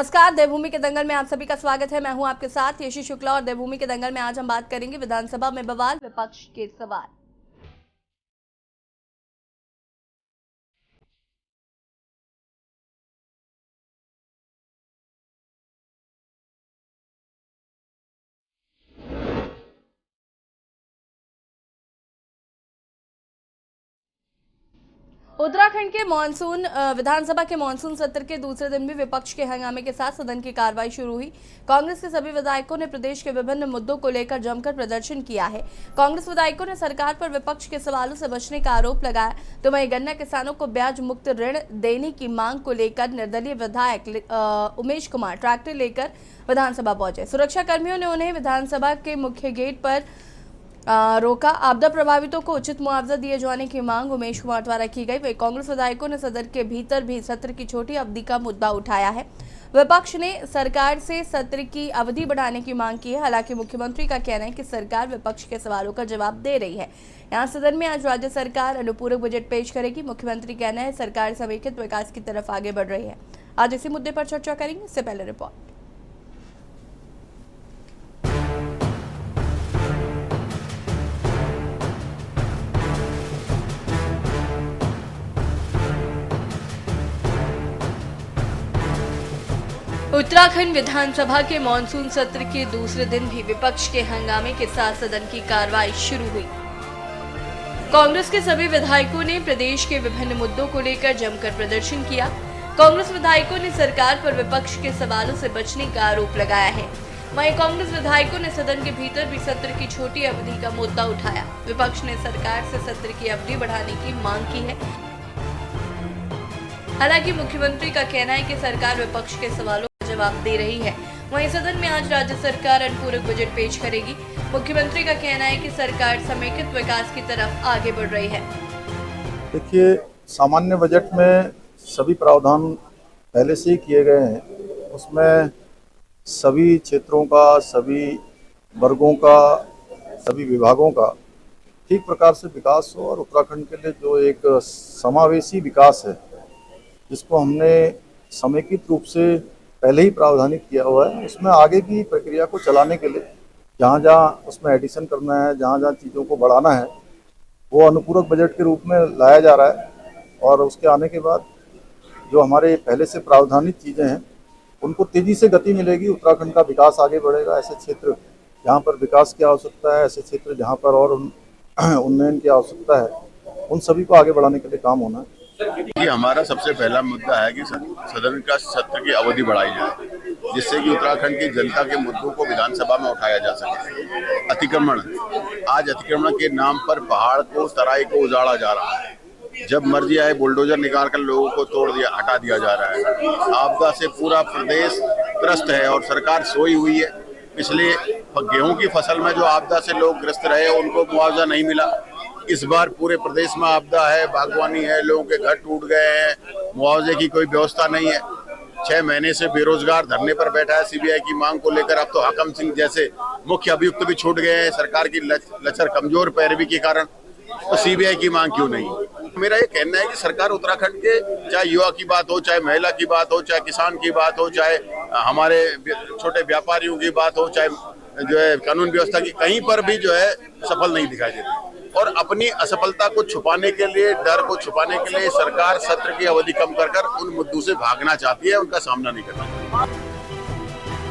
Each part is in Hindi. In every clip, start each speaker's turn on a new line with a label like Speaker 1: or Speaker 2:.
Speaker 1: नमस्कार। देवभूमि के दंगल में आप सभी का स्वागत है। मैं हूं आपके साथ यशी शुक्ला और देवभूमि के दंगल में आज हम बात करेंगे विधानसभा में बवाल, विपक्ष के सवाल। उत्तराखंड के विधानसभा के मानसून सत्र के दूसरे दिन भी विपक्ष के हंगामे के साथ सदन की कार्रवाई शुरू हुई। कांग्रेस के सभी विधायकों ने प्रदेश के विभिन्न मुद्दों को लेकर जमकर प्रदर्शन किया है। कांग्रेस विधायकों ने सरकार पर विपक्ष के सवालों से बचने का आरोप लगाया, तो वहीं गन्ना किसानों को ब्याज मुक्त ऋण देने की मांग को लेकर निर्दलीय विधायक उमेश कुमार ट्रैक्टर लेकर विधानसभा पहुंचे। सुरक्षा कर्मियों ने उन्हें विधानसभा के मुख्य गेट पर रोका। आपदा प्रभावितों को उचित मुआवजा दिए जाने की मांग उमेश कुमार द्वारा की गई। वही कांग्रेस विधायकों ने सदन के भीतर भी सत्र की छोटी अवधि का मुद्दा उठाया है। विपक्ष ने सरकार से सत्र की अवधि बढ़ाने की मांग की है। हालांकि मुख्यमंत्री का कहना है कि सरकार विपक्ष के सवालों का जवाब दे रही है। यहाँ सदन में आज राज्य सरकार अनुपूरक बजट पेश करेगी। मुख्यमंत्री कहना है सरकार समेकित विकास की तरफ आगे बढ़ रही है। आज इसी मुद्दे पर चर्चा करेंगे। इससे पहले रिपोर्ट। उत्तराखंड विधानसभा के मानसून सत्र के दूसरे दिन भी विपक्ष के हंगामे के साथ सदन की कार्रवाई शुरू हुई। कांग्रेस के सभी विधायकों ने प्रदेश के विभिन्न मुद्दों को लेकर जमकर प्रदर्शन किया। कांग्रेस विधायकों ने सरकार पर विपक्ष के सवालों से बचने का आरोप लगाया है। वहीं कांग्रेस विधायकों ने सदन के भीतर भी सत्र की छोटी अवधि का मुद्दा उठाया। विपक्ष ने सरकार से सत्र की अवधि बढ़ाने की मांग की है। हालांकि मुख्यमंत्री का कहना है कि सरकार विपक्ष के सवालों का जवाब दे रही है। वहीं सदन में आज राज्य सरकार अनुपूरक बजट पेश करेगी। मुख्यमंत्री का कहना है कि सरकार समेकित विकास की तरफ आगे बढ़ रही है।
Speaker 2: देखिए, सामान्य बजट में सभी प्रावधान पहले से ही किए गए हैं। उसमें सभी क्षेत्रों का, सभी वर्गों का, सभी विभागों का ठीक प्रकार से विकास हो और उत्तराखंड के लिए जो एक समावेशी विकास है, जिसको हमने समेकित रूप से पहले ही प्रावधानित किया हुआ है, उसमें आगे की प्रक्रिया को चलाने के लिए जहाँ जहाँ उसमें एडिशन करना है, जहाँ जहाँ चीज़ों को बढ़ाना है, वो अनुपूरक बजट के रूप में लाया जा रहा है। और उसके आने के बाद जो हमारे पहले से प्रावधानित चीज़ें हैं, उनको तेज़ी से गति मिलेगी। उत्तराखंड का विकास आगे बढ़ेगा। ऐसे क्षेत्र जहाँ पर विकास की आवश्यकता है, ऐसे क्षेत्र जहाँ पर और उन्नयन की आवश्यकता है, उन सभी को आगे बढ़ाने के लिए काम होना है।
Speaker 3: ये हमारा सबसे पहला मुद्दा है कि सदन का सत्र की अवधि बढ़ाई जाए, जिससे कि उत्तराखंड की जनता के मुद्दों को विधानसभा में उठाया जा सके। अतिक्रमण, आज अतिक्रमण के नाम पर पहाड़ को, तराई को उजाड़ा जा रहा है। जब मर्जी आए बुलडोजर निकाल कर लोगों को हटा दिया जा रहा है। आपदा से पूरा प्रदेश त्रस्त है और सरकार सोई हुई है। पिछले गेहूं की फसल में जो आपदा से लोग ग्रस्त रहे, उनको मुआवजा नहीं मिला। इस बार पूरे प्रदेश में आपदा है, बागवानी है, लोगों के घर टूट गए हैं, मुआवजे की कोई व्यवस्था नहीं है। 6 महीने से बेरोजगार धरने पर बैठा है सीबीआई की मांग को लेकर। अब तो हाकम सिंह जैसे मुख्य अभियुक्त भी छूट गए हैं सरकार की लचर कमजोर पैरवी के कारण। तो सीबीआई की मांग क्यों नहीं? मेरा ये कहना है कि सरकार उत्तराखंड के, चाहे युवा की बात हो, चाहे महिला की बात हो, चाहे किसान की बात हो, चाहे हमारे छोटे व्यापारियों की बात हो, चाहे जो है कानून व्यवस्था की, कहीं पर भी जो है सफल नहीं दिखाई देती। और अपनी असफलता को छुपाने के लिए, डर को छुपाने के लिए सरकार सत्र की अवधि कम कर उन मुद्दों से भागना चाहती है, उनका सामना नहीं करना।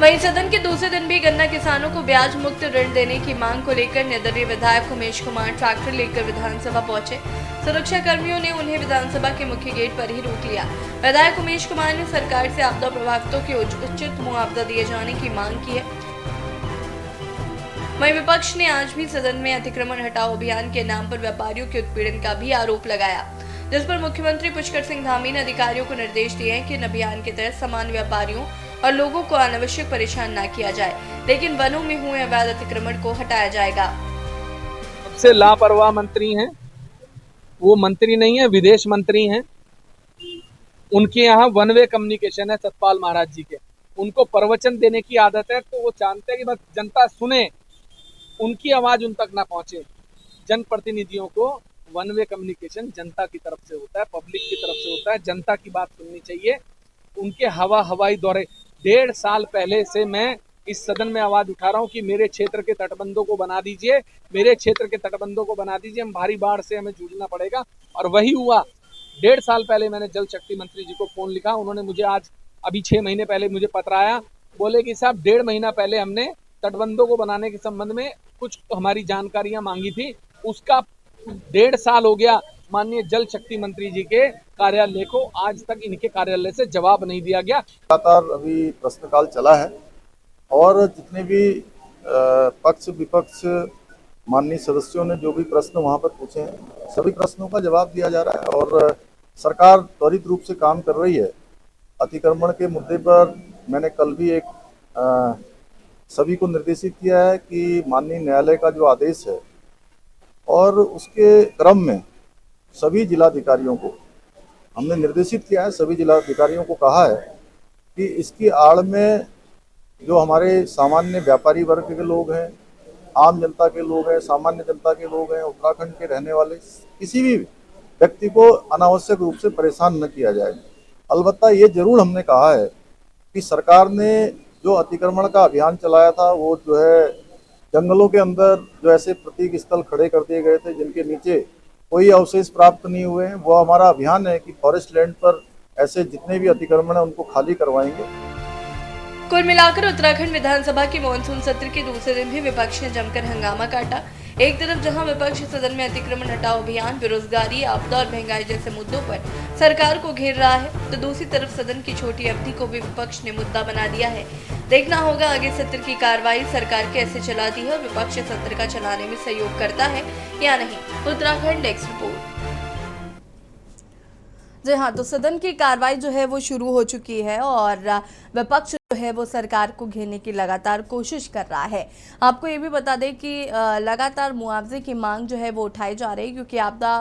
Speaker 1: वहीं सदन के दूसरे दिन भी गन्ना किसानों को ब्याज मुक्त ऋण देने की मांग को लेकर निर्दलीय विधायक उमेश कुमार ट्रैक्टर लेकर विधानसभा पहुंचे। सुरक्षा कर्मियों ने उन्हें विधानसभा के मुख्य गेट पर ही रोक लिया। विधायक उमेश कुमार ने सरकार से आपदा प्रभावितों के उचित मुआवजा दिए जाने की मांग की है। वहीं विपक्ष ने आज भी सदन में अतिक्रमण हटाओ अभियान के नाम पर व्यापारियों के उत्पीड़न का भी आरोप लगाया, जिस पर मुख्यमंत्री पुष्कर सिंह धामी ने अधिकारियों को निर्देश दिए हैं कि इन अभियान के तहत सामान्य व्यापारियों और लोगों को अनावश्यक परेशान न किया जाए, लेकिन वनों में हुए अवैध अतिक्रमण को हटाया जाएगा।
Speaker 4: सबसे लापरवाह मंत्री हैं, वो मंत्री नहीं है, विदेश मंत्री हैं। उनके यहाँ वन वे कम्युनिकेशन है सतपाल महाराज जी के। उनको प्रवचन देने की आदत है, तो वो जानते हैं कि बस जनता सुने, उनकी आवाज उन तक ना पहुंचे। जनप्रतिनिधियों को वन वे कम्युनिकेशन जनता की तरफ से होता है, पब्लिक की तरफ से होता है। जनता की बात सुननी चाहिए। उनके हवाई दौरे, 1.5 साल पहले से मैं इस सदन में आवाज उठा रहा हूं कि मेरे क्षेत्र के तटबंधों को बना दीजिए, मेरे क्षेत्र के तटबंधों को बना दीजिए, हम भारी बाढ़ से हमें जूझना पड़ेगा। और वही हुआ। 1.5 साल पहले मैंने जल शक्ति मंत्री जी को फोन लिखा, उन्होंने मुझे आज अभी 6 महीने पहले मुझे पत्र आया, बोले कि साहब 1.5 महीना पहले हमने तटबंधों को बनाने के संबंध में कुछ हमारी जानकारियां मांगी थी, उसका 1.5 साल हो गया। माननीय जल शक्ति मंत्री जी के कार्यालय को आज तक इनके कार्यालय से जवाब नहीं दिया गया।
Speaker 2: लगातार अभी प्रश्नकाल चला है और जितने भी पक्ष विपक्ष माननीय सदस्यों ने जो भी प्रश्न वहां पर पूछे हैं, सभी प्रश्नों का जवाब दिया जा रहा है और सरकार त्वरित रूप से काम कर रही है। अतिक्रमण के मुद्दे पर मैंने कल भी एक सभी को निर्देशित किया है कि माननीय न्यायालय का जो आदेश है और उसके क्रम में सभी जिलाधिकारियों को हमने निर्देशित किया है, सभी जिलाधिकारियों को कहा है कि इसकी आड़ में जो हमारे सामान्य व्यापारी वर्ग के लोग हैं, आम जनता के लोग हैं, सामान्य जनता के लोग हैं, उत्तराखंड के रहने वाले किसी भी व्यक्ति को अनावश्यक रूप से परेशान न किया जाए। अलबत्ता ये जरूर हमने कहा है कि सरकार ने जो अतिक्रमण का अभियान चलाया था वो जो है जंगलों के अंदर जो ऐसे प्रतीक स्थल खड़े कर दिए गए थे जिनके नीचे कोई अवशेष प्राप्त नहीं हुए हैं, वो हमारा अभियान है कि फॉरेस्ट लैंड पर ऐसे जितने भी अतिक्रमण है उनको खाली करवाएंगे।
Speaker 1: कुल मिलाकर उत्तराखंड विधानसभा के मानसून सत्र के दूसरे दिन भी विपक्ष ने जमकर हंगामा काटा। एक तरफ जहां विपक्ष सदन में अतिक्रमण हटाओ अभियान, बेरोजगारी, आपदा और महंगाई जैसे मुद्दों पर सरकार को घेर रहा है, तो दूसरी तरफ सदन की छोटी अवधि को भी विपक्ष ने मुद्दा बना दिया है। देखना होगा आगे सत्र की कार्रवाई सरकार कैसे चलाती है और विपक्ष सत्र का चलाने में सहयोग करता है या नहीं। Uttarakhand desk report. जी हाँ, तो सदन की कार्रवाई जो है वो शुरू हो चुकी है और विपक्ष जो है वो सरकार को घेरने की लगातार कोशिश कर रहा है। आपको ये भी बता दें कि लगातार मुआवजे की मांग जो है वो उठाई जा रही है क्योंकि आपदा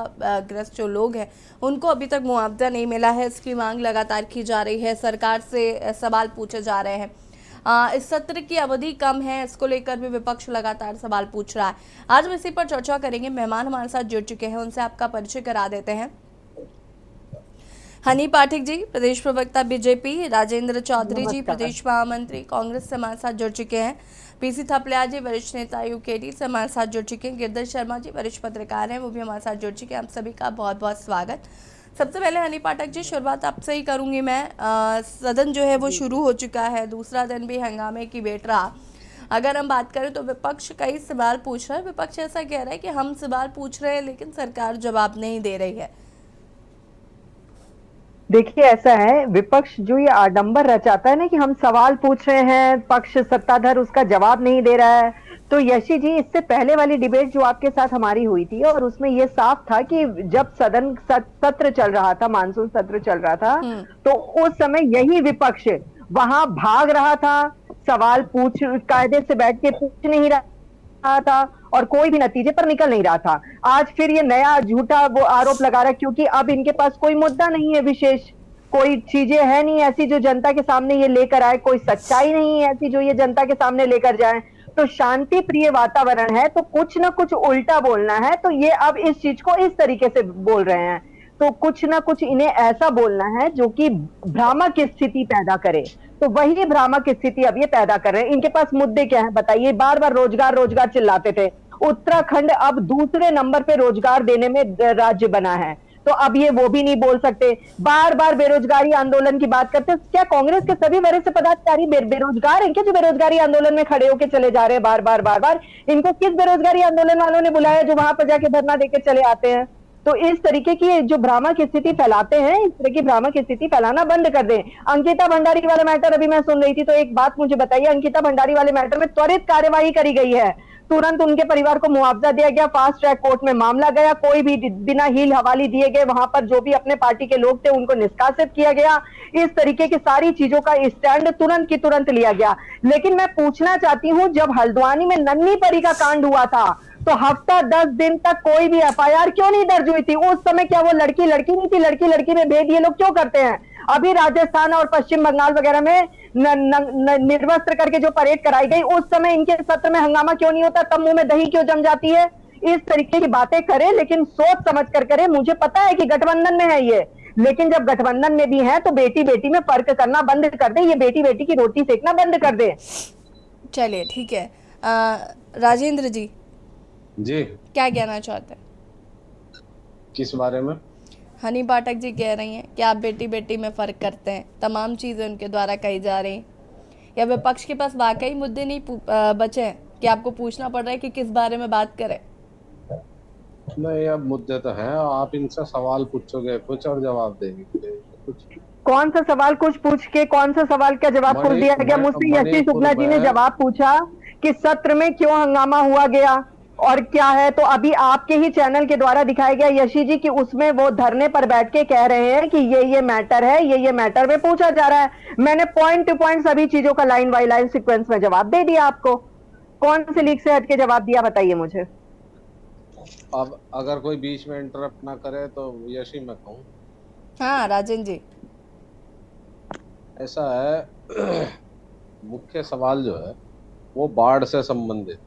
Speaker 1: ग्रस्त जो लोग हैं उनको अभी तक मुआवजा नहीं मिला है। इसकी मांग लगातार की जा रही है, सरकार से सवाल पूछे जा रहे हैं। इस सत्र की अवधि कम है, इसको लेकर भी विपक्ष लगातार सवाल पूछ रहा है। आज हम इसी पर चर्चा करेंगे। मेहमान हमारे साथ जुड़ चुके हैं, उनसे आपका परिचय करा देते हैं। हनी पाठक जी, प्रदेश प्रवक्ता बीजेपी, राजेंद्र चौधरी जी, प्रदेश महामंत्री कांग्रेस से हमारे साथ जुड़ चुके हैं। पीसी थपलिया जी, वरिष्ठ नेता यूकेडी से हमारे साथ जुड़ चुके हैं। गिरधर शर्मा जी, वरिष्ठ पत्रकार हैं, वो भी हमारे साथ जुड़ चुके हैं। आप सभी का बहुत बहुत स्वागत। सबसे पहले हनी पाठक जी, शुरुआत आपसे ही करूंगी मैं। सदन जो है वो शुरू हो चुका है, दूसरा दिन भी हंगामे की भेंट रहा। अगर हम बात करें तो विपक्ष कई सवाल पूछ रहा है। विपक्ष ऐसा कह रहा है कि हम सवाल पूछ रहे हैं लेकिन सरकार जवाब नहीं दे रही है।
Speaker 5: देखिए, ऐसा है, विपक्ष जो ये आडंबर रचाता है ना कि हम सवाल पूछ रहे हैं, पक्ष सत्ताधार उसका जवाब नहीं दे रहा है। तो यशी जी, इससे पहले वाली डिबेट जो आपके साथ हमारी हुई थी और उसमें ये साफ था कि जब सदन सत्र चल रहा था, मानसून सत्र चल रहा था, तो उस समय यही विपक्ष वहां भाग रहा था, सवाल पूछ कायदे से बैठ के पूछ नहीं रहा था और कोई भी नतीजे पर निकल नहीं रहा था। आज फिर ये नया झूठा वो आरोप लगा रहा है क्योंकि अब इनके पास कोई मुद्दा नहीं है विशेष, कोई चीजें है नहीं ऐसी जो जनता के सामने ये लेकर आए, कोई सच्चाई नहीं है ऐसी जो ये जनता के सामने लेकर जाए। तो शांति प्रिय वातावरण है तो कुछ ना कुछ उल्टा बोलना है, तो ये अब इस चीज को इस तरीके से बोल रहे हैं। तो कुछ ना कुछ इन्हें ऐसा बोलना है जो कि भ्रामक स्थिति पैदा करे, तो वही भ्रामक स्थिति अब ये पैदा कर रहे हैं। इनके पास मुद्दे क्या है बताइए? बार बार रोजगार रोजगार चिल्लाते थे। उत्तराखंड अब दूसरे नंबर पे रोजगार देने में राज्य बना है, तो अब ये वो भी नहीं बोल सकते। बार बार बेरोजगारी आंदोलन की बात करते हैं। क्या कांग्रेस के सभी वरिष्ठ पदाधिकारी बेरोजगार हैं क्या, जो बेरोजगारी आंदोलन में खड़े होकर चले जा रहे हैं बार बार? इनको किस बेरोजगारी आंदोलन वालों ने बुलाया जो वहां पर जाके धरना देकर चले आते हैं? तो इस तरीके की जो भ्रामक स्थिति फैलाते हैं, इस तरह की भ्रामक स्थिति फैलाना बंद कर दें। अंकिता भंडारी वाला मैटर अभी मैं सुन रही थी, तो एक बात मुझे बताइए, अंकिता भंडारी वाले मैटर में त्वरित कार्यवाही करी गई है, तुरंत उनके परिवार को मुआवजा दिया गया, फास्ट ट्रैक कोर्ट में मामला गया, कोई भी बिना हील हवाली दिए गए वहां पर जो भी अपने पार्टी के लोग थे उनको निष्कासित किया गया। इस तरीके की सारी चीजों का स्टैंड तुरंत की तुरंत लिया गया। लेकिन मैं पूछना चाहती हूं, जब हल्द्वानी में नन्ही परी का कांड हुआ था तो हफ्ता 10 दिन तक कोई भी एफआईआर क्यों नहीं दर्ज हुई थी? उस समय क्या वो लड़की नहीं थी? लड़की में भेद ये लोग क्यों करते हैं? अभी राजस्थान और पश्चिम बंगाल वगैरह में निर्वस्त्र करके जो परेड कराई गई, उस समय इनके सत्र में हंगामा क्यों नहीं होता? तब मुंह में दही क्यों जम जाती है? इस तरीके की बातें करें लेकिन सोच समझ कर करें। मुझे पता है कि गठबंधन में है ये, लेकिन जब गठबंधन में भी हैं तो बेटी बेटी में फर्क करना बंद कर दे, ये बेटी बेटी की रोटी सेकना बंद कर दे।
Speaker 1: चलिए ठीक है। राजेंद्र जी
Speaker 6: जी।
Speaker 1: क्या कहना चाहते हैं?
Speaker 6: किस बारे में?
Speaker 1: हनी पाठक जी कह रही हैं कि आप बेटी बेटी में फ़र्क करते हैं, तमाम चीज़ें उनके द्वारा कही जा रही हैं, या विपक्ष के पास वाकई मुद्दे नहीं बचे हैं कि आपको पूछना पड़ रहा है कि किस बारे में बात करें?
Speaker 6: नहीं, अब मुद्दे तो हैं, आप इनसे सवाल पूछोगे कुछ और जवाब देंगे कुछ।
Speaker 5: कौन सा सवाल कुछ पूछ के कौन सा सवाल का जवाब कुछ दिया गया? मुझसे यशी शुक्ला जी ने जवाब पूछा कि सत्र में क्यों हंगामा हुआ गया और क्या है, तो अभी आपके ही चैनल के द्वारा दिखाया गया यशी जी कि उसमें वो धरने पर बैठ के कह रहे हैं कि ये मैटर है, ये मैटर में पूछा जा रहा है। मैंने पॉइंट टू पॉइंट सभी चीजों का लाइन बाय लाइन सीक्वेंस में जवाब दे दिया आपको। कौन से लीक से हट के जवाब दिया बताइए मुझे।
Speaker 6: अब अगर कोई बीच में इंटरप्ट ना करे तो यशी मैं कहूँ।
Speaker 1: हाँ राजन जी।
Speaker 6: ऐसा है मुख्य सवाल जो है वो बाढ़ से संबंधित।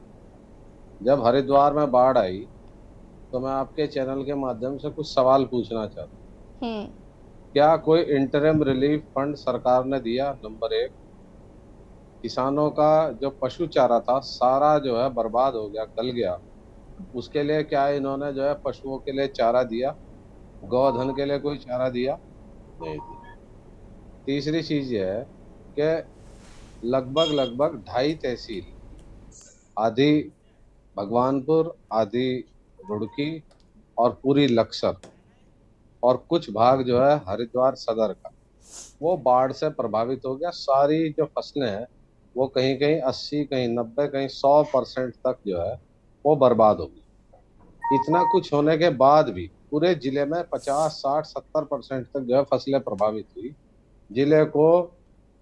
Speaker 6: जब हरिद्वार में बाढ़ आई तो मैं आपके चैनल के माध्यम से कुछ सवाल पूछना चाहता हूँ। क्या कोई इंटरिम रिलीफ फंड सरकार ने दिया? नंबर एक। किसानों का जो पशु चारा था सारा जो है बर्बाद हो गया, गल गया, उसके लिए क्या इन्होंने जो है पशुओं के लिए चारा दिया? गौधन के लिए कोई चारा दिया? नहीं दिया। तीसरी चीज ये है कि लगभग 2.5 तहसील, आधी भगवानपुर, आधी रुड़की और पूरी लक्सर और कुछ भाग जो है हरिद्वार सदर का, वो बाढ़ से प्रभावित हो गया। सारी जो फसलें हैं वो कहीं कहीं 80, कहीं 90, कहीं 100% तक जो है वो बर्बाद हो गई। इतना कुछ होने के बाद भी पूरे जिले में 50, 60, 70% तक जो है फसलें प्रभावित हुई। जिले को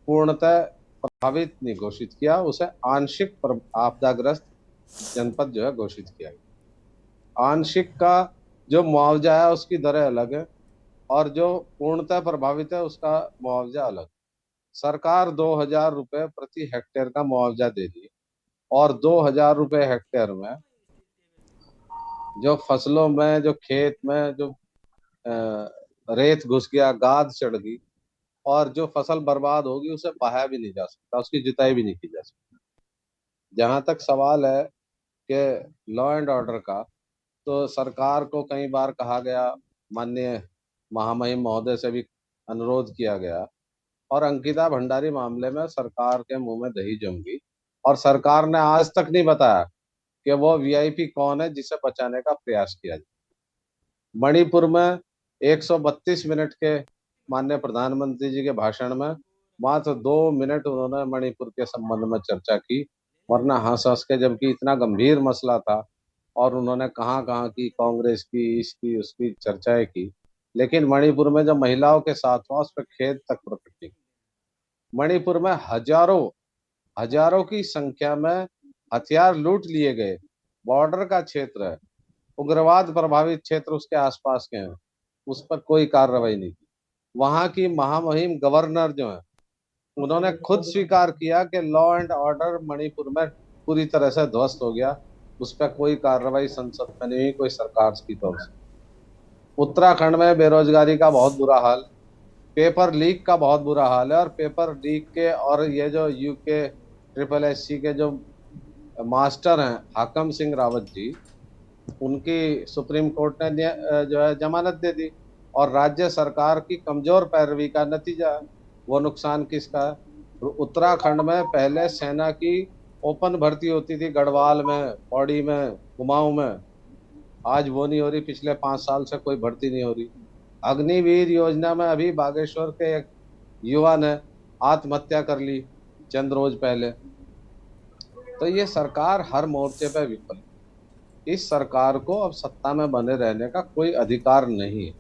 Speaker 6: पूर्णतः प्रभावित नहीं घोषित किया, उसे आंशिक आपदाग्रस्त जनपद जो है घोषित किया गया। आंशिक का जो मुआवजा है उसकी दरें अलग है और जो पूर्णतः प्रभावित है उसका मुआवजा अलग। सरकार 2,000 रुपए प्रति हेक्टेयर का मुआवजा दे दी और 2,000 रुपए हेक्टेयर में जो फसलों में, जो खेत में जो रेत घुस गया, गाद चढ़ गई और जो फसल बर्बाद होगी उसे बहाया भी नहीं जा सकता, उसकी जुताई भी नहीं की जा सकती। जहां तक सवाल है कि लॉ एंड ऑर्डर का, तो सरकार को कई बार कहा गया, माननीय महामहिम महोदय से भी अनुरोध किया गया और अंकिता भंडारी मामले में सरकार के मुंह में दही जम गई और सरकार ने आज तक नहीं बताया कि वो वीआईपी कौन है जिसे बचाने का प्रयास किया जाए। मणिपुर में 132 मिनट के माननीय प्रधानमंत्री जी के भाषण में मात्र 2 मिनट उन्होंने मणिपुर के संबंध में चर्चा की, वरना हंस हंस के, जबकि इतना गंभीर मसला था और उन्होंने कहाँ कहाँ की कांग्रेस की, इसकी उसकी चर्चाएं की, लेकिन मणिपुर में जो महिलाओं के साथ हुआ उस पर खेद तक प्रकट नहीं। मणिपुर में हजारों की संख्या में हथियार लूट लिए गए। बॉर्डर का क्षेत्र है, उग्रवाद प्रभावित क्षेत्र उसके आसपास के हैं, उस पर कोई कार्रवाई नहीं की। वहां की महामहिम गवर्नर जो है उन्होंने खुद स्वीकार किया कि लॉ एंड ऑर्डर मणिपुर में पूरी तरह से ध्वस्त हो गया, उस पर कोई कार्रवाई संसद में नहीं हुई, कोई सरकार की तरफ से। उत्तराखंड में बेरोजगारी का बहुत बुरा हाल, पेपर लीक का बहुत बुरा हाल है और पेपर लीक के और ये जो यूके SSSC के जो मास्टर हैं हाकम सिंह रावत जी, उनकी सुप्रीम कोर्ट ने जो है जमानत दे दी और राज्य सरकार की कमजोर पैरवी का नतीजा है। वो नुकसान किसका है? उत्तराखंड में पहले सेना की ओपन भर्ती होती थी, गढ़वाल में, पौड़ी में, कुमाऊं में, आज वो नहीं हो रही। पिछले 5 साल से कोई भर्ती नहीं हो रही। अग्निवीर योजना में अभी बागेश्वर के एक युवा ने आत्महत्या कर ली चंद रोज पहले। तो ये सरकार हर मोर्चे पे विफल। इस सरकार को अब सत्ता में बने रहने का कोई अधिकार नहीं है,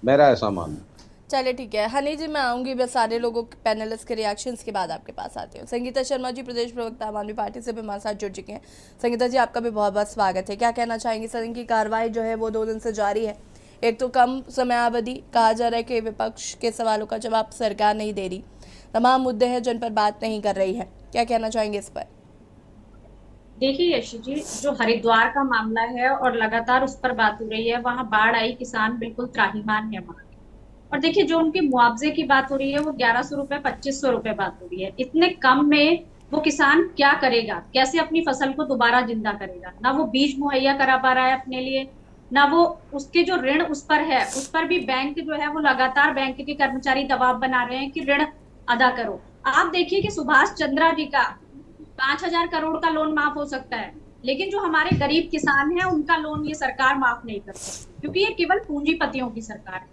Speaker 6: मेरा ऐसा मानना।
Speaker 1: चलिए ठीक है हनी जी, मैं आऊंगी बस सारे लोगों के पैनलिस्ट के रिएक्शंस के बाद आपके पास आती हूँ। संगीता शर्मा जी प्रदेश प्रवक्ता आम आदमी पार्टी से भी हमारे साथ जुड़ चुके हैं। संगीता जी आपका भी बहुत बहुत स्वागत है। क्या कहना चाहेंगे? सदन की कार्रवाई जो है वो 2 दिन से जारी है। एक तो कम समयावधि, कहा जा रहा है कि विपक्ष के सवालों का जवाब सरकार नहीं दे रही, तमाम मुद्दे हैं जिन पर बात नहीं कर रही है, क्या कहना चाहेंगे इस पर?
Speaker 7: देखिए यशी जी, जो हरिद्वार का मामला है और लगातार उस पर बात हो रही है, वहां बाढ़ आई, किसान बिल्कुल त्राहिमाम है वहां। और देखिए जो उनके मुआवजे की बात हो रही है वो 1100 रुपए 2500 रुपए बात हो रही है। इतने कम में वो किसान क्या करेगा, कैसे अपनी फसल को दोबारा जिंदा करेगा? ना वो बीज मुहैया करा पा रहा है अपने लिए, ना वो उसके जो ऋण उस पर है उस पर भी बैंक जो है वो लगातार बैंक के कर्मचारी दबाव बना रहे हैं कि ऋण अदा करो। आप देखिए कि सुभाष चंद्रा जी का 5,000 करोड़ का लोन माफ हो सकता है, लेकिन जो हमारे गरीब किसान हैं उनका लोन ये सरकार माफ नहीं कर सकती, क्योंकि ये केवल पूंजीपतियों की सरकार है।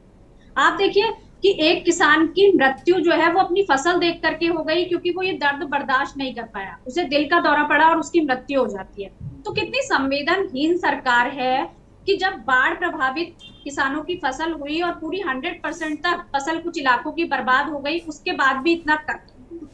Speaker 7: आप देखिए कि एक किसान की मृत्यु जो है वो अपनी फसल देख करके हो गई, क्योंकि वो ये दर्द बर्दाश्त नहीं कर पाया, उसे दिल का दौरा पड़ा और उसकी मृत्यु हो जाती है। तो कितनी संवेदनहीन सरकार है कि जब बाढ़ प्रभावित किसानों की फसल हुई और पूरी 100% तक फसल कुछ इलाकों की बर्बाद हो गई, उसके बाद भी इतना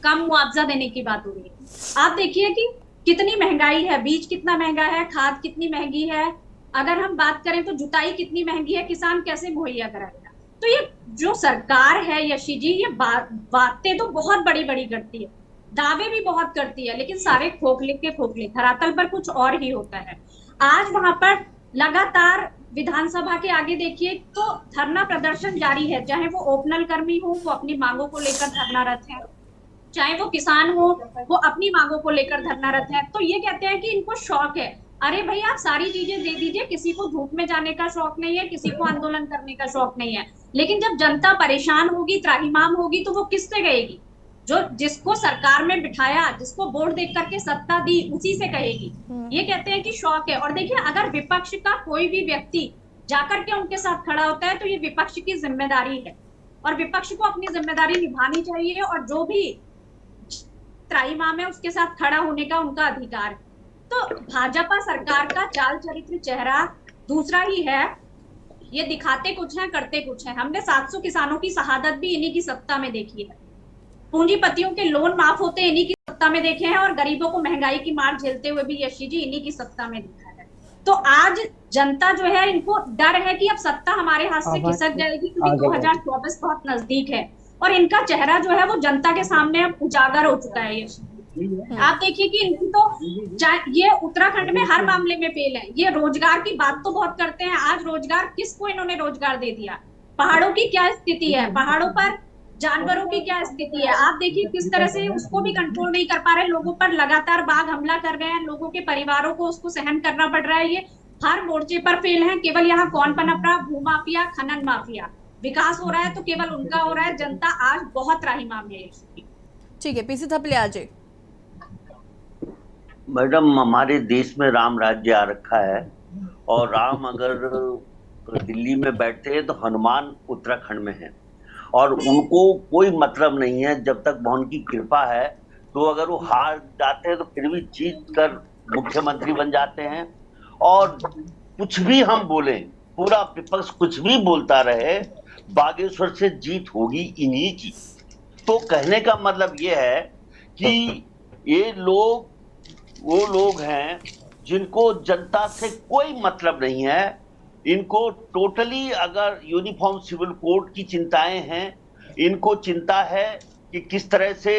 Speaker 7: कम मुआवजा देने की बात हो रही है। आप देखिए कि कितनी महंगाई है, बीज कितना महंगा है, खाद कितनी महंगी है, अगर हम बात करें तो जुताई कितनी महंगी है, किसान कैसे मुहैया कराएगा? तो ये जो सरकार है यशी जी, ये बातें तो बहुत बड़ी बड़ी करती है, दावे भी बहुत करती है, लेकिन सारे खोखले के खोखले, धरातल पर कुछ और ही होता है। आज वहां पर लगातार विधानसभा के आगे देखिए तो धरना प्रदर्शन जारी है, चाहे वो ओपनल कर्मी हो वो अपनी मांगों को लेकर धरनारत है, चाहे वो किसान हो वो अपनी मांगों को लेकर धरनारत है। तो ये कहते हैं कि इनको शौक है। अरे भाई आप सारी चीजें दे दीजिए, किसी को धूप में जाने का शौक नहीं है, किसी को आंदोलन करने का शौक नहीं है, लेकिन जब जनता परेशान होगी, त्राहिमाम होगी, तो वो किससे कहेगी? जो जिसको सरकार में बिठाया, जिसको वोट देख करके सत्ता दी, उसी से कहेगी। ये कहते हैं कि शौक है। और देखिए अगर विपक्ष का कोई भी व्यक्ति जाकर के उनके साथ खड़ा होता है तो ये विपक्ष की जिम्मेदारी है, और विपक्ष को अपनी जिम्मेदारी निभानी चाहिए, और जो भी त्राहिमाम है उसके साथ खड़ा होने का उनका अधिकार है। तो भाजपा सरकार का चाल चरित्र चेहरा दूसरा ही है, ये दिखाते कुछ है करते कुछ है। हमने 700 किसानों की शहादत भी इन्हीं की सत्ता में देखी है, पूंजीपतियों के लोन माफ होते इन्हीं की सत्ता में देखे हैं, और गरीबों को महंगाई की मार झेलते हुए भी यशी जी इन्हीं की सत्ता में देखा है। तो आज जनता जो है, इनको डर है कि अब सत्ता हमारे हाथ से खिसक जाएगी, क्योंकि 2024 बहुत नजदीक है, और इनका चेहरा जो है वो जनता के सामने अब उजागर हो चुका है। आप देखिए कि इनकी तो ये उत्तराखंड में हर मामले में फेल है। ये रोजगार की बात तो बहुत करते हैं, आज रोजगार किसको इन्होंने रोजगार दे दिया? पहाड़ों की क्या स्थिति है, पहाड़ों पर जानवरों की क्या स्थिति है? आप देखिए किस तरह से उसको भी कंट्रोल नहीं कर पा रहे, लोगों पर लगातार बाघ हमला कर रहे हैं, लोगों के परिवारों को उसको सहन करना पड़ रहा है। ये हर मोर्चे पर फेल है। केवल यहाँ कौन पनप रहा? भूमाफिया, खनन माफिया। विकास हो रहा है तो केवल उनका हो रहा है, जनता आज बहुत त्राहिमाम है।
Speaker 1: ठीक है, पीसी थपलियाल जी।
Speaker 8: मैडम, हमारे देश में राम राज्य आ रखा है, और राम अगर दिल्ली में बैठते हैं तो हनुमान उत्तराखंड में है, और उनको कोई मतलब नहीं है जब तक भगवान की कृपा है। तो अगर वो हार जाते हैं तो फिर भी जीत कर मुख्यमंत्री बन जाते हैं, और कुछ भी हम बोले, पूरा विपक्ष कुछ भी बोलता रहे, बागेश्वर से जीत होगी इन्हीं की। तो कहने का मतलब ये है कि ये लोग वो लोग हैं जिनको जनता से कोई मतलब नहीं है। इनको टोटली अगर यूनिफॉर्म सिविल कोड की चिंताएं हैं, इनको चिंता है कि किस तरह से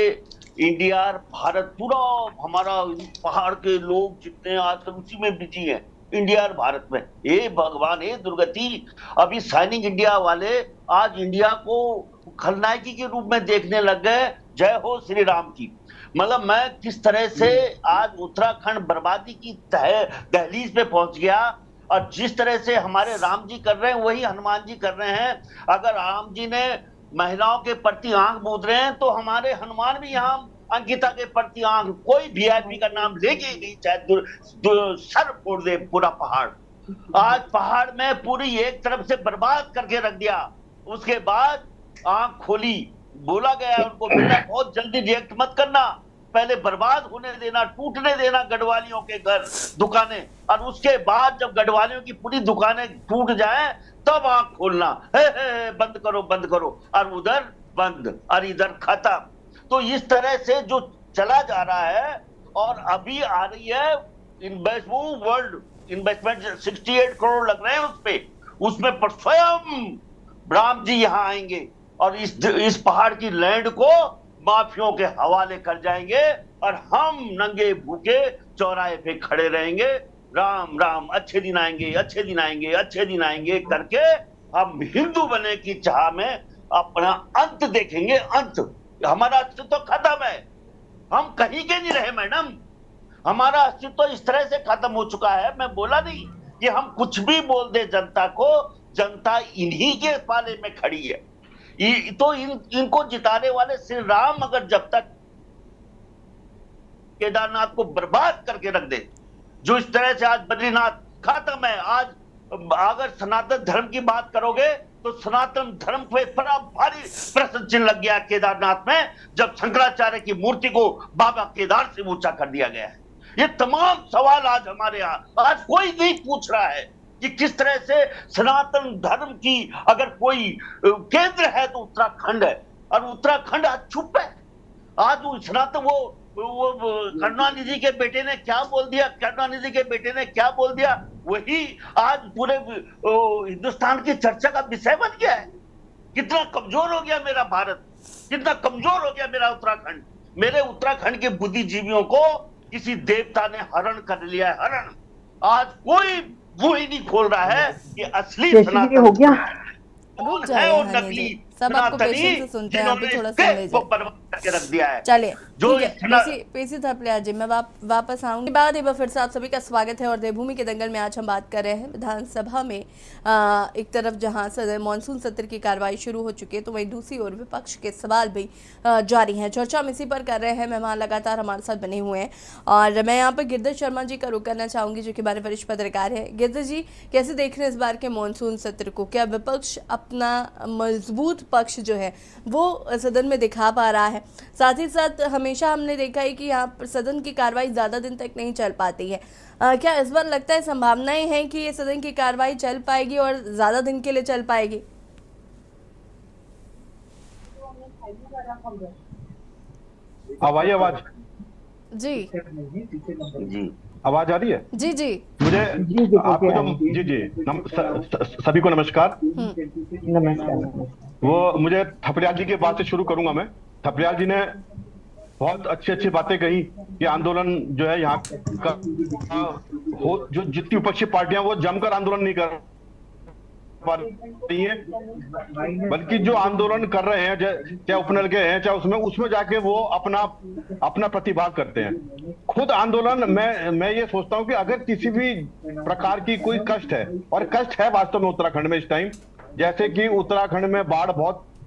Speaker 8: इंडिया भारत पूरा हमारा पहाड़ के लोग जितने आजकल उसी में बिजी हैं, इंडिया और भारत में। ये भगवान, ये दुर्गति। अभी शाइनिंग इंडिया वाले आज इंडिया को खलनायकी के रूप में देखने लग गए। जय हो श्री राम की। मतलब मैं किस तरह से आज उत्तराखंड बर्बादी की दहलीज पे पहुंच गया, और जिस तरह से हमारे राम जी कर रहे हैं वही हनुमान जी कर रहे हैं। अगर राम जी ने महिलाओं के प्रति आंख मूंद रहे हैं तो हमारे हनुमान भी यहाँ अंकिता के प्रति आंख, कोई वीआईपी का नाम लेके नहीं, चाहे सर फोड़ दे पूरा पहाड़। आज पहाड़ में पूरी एक तरफ से बर्बाद करके रख दिया, उसके बाद आंख खोली। बोला गया है उनको, बेटा बहुत जल्दी रिएक्ट मत करना, पहले बर्बाद होने देना, टूटने देना गढ़वालियों के घर, दुकानें, और उसके बाद जब गढ़वालियों की पूरी दुकानें टूट जाएं तब आंख खोलना। बंद करो बंद करो, और उधर बंद और इधर खत्म। तो इस तरह से जो चला जा रहा है, और अभी आ रही है वर्ल्ड इन्वेस्टमेंट 68 करोड़ लग रहे हैं उस पे, उसमें पर स्वयं राम जी यहाँ आएंगे और इस पहाड़ की लैंड को माफियों के हवाले कर जाएंगे, और हम नंगे भूखे चौराहे पे खड़े रहेंगे, राम राम अच्छे दिन आएंगे, अच्छे दिन आएंगे, अच्छे दिन आएंगे करके हम हिंदू बनने की चाह में अपना अंत देखेंगे। अंत, हमारा अस्तित्व खत्म है, हम कहीं के नहीं रहे मैडम। हमारा अस्तित्व इस तरह से खत्म हो चुका है, मैं बोला नहीं कि हम कुछ भी बोल दे जनता को, जनता इन्हीं के पाले में खड़ी है। तो इनको जिताने वाले श्री राम अगर जब तक केदारनाथ को बर्बाद करके रख दे, जो इस तरह से आज बद्रीनाथ खत्म है। आज अगर सनातन धर्म की बात करोगे तो सनातन धर्म पे बड़ा भारी प्रश्न चिन्ह लग गया केदारनाथ में, जब शंकराचार्य की मूर्ति को बाबा केदार से ऊंचा कर दिया गया है। ये तमाम सवाल आज हमारे यहाँ, आज कोई नहीं पूछ रहा है कि किस तरह से सनातन धर्म की अगर कोई केंद्र है तो उत्तराखंड है, और उत्तराखंड आज चुप है। आज वो सनातन वो करुणानिधि के बेटे ने क्या बोल दिया, करुणानिधि के बेटे ने क्या बोल दिया, वही आज पूरे हिंदुस्तान की चर्चा का विषय बन गया है। कितना कमजोर हो गया मेरा भारत, कितना कमजोर हो गया मेरा उत्तराखंड। मेरे उत्तराखंड के बुद्धिजीवियों को किसी देवता ने हरण कर लिया है, हरण। आज कोई मुंह ही नहीं खोल रहा है कि असली सनातन
Speaker 5: हो गया।
Speaker 1: रुक
Speaker 8: है
Speaker 1: जाइए
Speaker 8: और
Speaker 1: हनी
Speaker 8: नकली
Speaker 1: जी, सब आपको
Speaker 8: सनातनी,
Speaker 1: पेशेंस से सुनते हैं, आप भी
Speaker 8: जिन्होंने
Speaker 1: थोड़ा
Speaker 8: इस
Speaker 1: सुन
Speaker 8: देश को
Speaker 1: लीजिए।
Speaker 8: बर्बाद करके रख दिया है।
Speaker 1: चलिए
Speaker 8: जो
Speaker 1: ठीक है, पीसी थपलियाल जी, मैं वापस आऊंगी बाद। एक बार फिर से आप सभी का स्वागत है। और देवभूमि के दंगल में आज हम बात कर रहे हैं विधानसभा में एक तरफ जहां सदन मानसून सत्र की कार्रवाई शुरू हो चुकी है, तो वहीं दूसरी ओर विपक्ष के सवाल भी जारी हैं। चर्चा हम इसी पर कर रहे हैं, मेहमान लगातार हमारे साथ बने हुए हैं। और मैं यहाँ पर गिरधर शर्मा जी का रुख करना चाहूंगी, जो कि हमारे वरिष्ठ पत्रकार है। गिरधर जी, कैसे देख रहे हैं इस बार के मानसून सत्र को? क्या विपक्ष अपना मजबूत पक्ष जो है वो सदन में दिखा पा रहा है? साथ ही साथ हमेशा हमने देखा है कि यहाँ पर सदन की कार्रवाई ज़्यादा दिन तक नहीं चल पाती है। क्या इस बार लगता है संभावनाएं हैं कि ये सदन की कार्रवाई चल पाएगी और ज़्यादा दिन के लिए चल पाएगी?
Speaker 9: आवाज
Speaker 1: जी
Speaker 8: जी,
Speaker 9: आवाज आ रही है?
Speaker 1: जी जी
Speaker 9: मुझे आपको तो सभी को नमस्कार। वो मुझे थपलियाल जी की बात से शुरू करूंगा मैं। थपलियाल जी ने बहुत अच्छी अच्छी बातें कही कि आंदोलन जो है यहाँ का जो जितनी विपक्षी पार्टियां वो जमकर आंदोलन नहीं कर पा रही है, बल्कि जो आंदोलन कर रहे हैं, चाहे उपनल के हैं चाहे उसमें जाके वो अपना प्रतिभाग करते हैं। खुद आंदोलन मैं ये सोचता हूँ कि अगर किसी भी प्रकार की कोई कष्ट है, और कष्ट है वास्तव में उत्तराखंड में इस टाइम, जैसे कि उत्तराखंड में बाढ़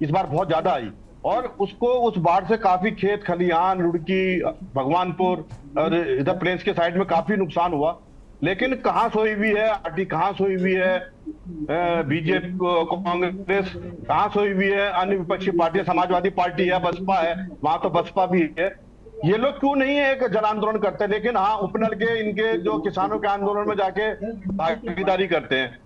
Speaker 9: इस बार बहुत ज्यादा आई, और उस बाढ़ से काफी खेत खलिहान, रुड़की, भगवानपुर और इधर प्लेन्स के साइड में काफी नुकसान हुआ। लेकिन कहाँ सोई हुई है पार्टी, कहाँ सोई हुई है बीजेपी, कांग्रेस कहाँ सोई हुई है, अन्य विपक्षी पार्टियां, समाजवादी पार्टी है, बसपा है, वहां तो बसपा भी है। ये लोग क्यों नहीं है एक जन आंदोलन करते? लेकिन हाँ, उपनल के इनके जो किसानों के आंदोलन में जाके भागीदारी करते हैं।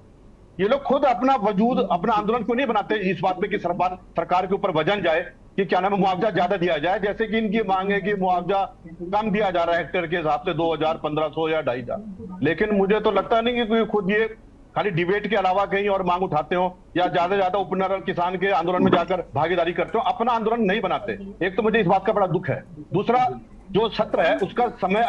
Speaker 9: ये लोग खुद अपना वजूद, अपना आंदोलन क्यों नहीं बनाते इस बात पे कि सरकार के ऊपर वजन जाए कि क्या नाम है, मुआवजा ज्यादा दिया जाए। जैसे कि इनकी मांग है कि मुआवजा कम दिया जा रहा है हेक्टेयर के हिसाब से 2000, 1500 या 2500। लेकिन मुझे तो लगता नहीं कि कोई खुद ये खाली डिबेट के अलावा कहीं और मांग उठाते हो, या ज्यादा से ज्यादा उपनर किसान के आंदोलन में जाकर भागीदारी करते हो, अपना आंदोलन नहीं बनाते। एक तो मुझे इस बात का बड़ा दुख है। दूसरा, जो सत्र है उसका समय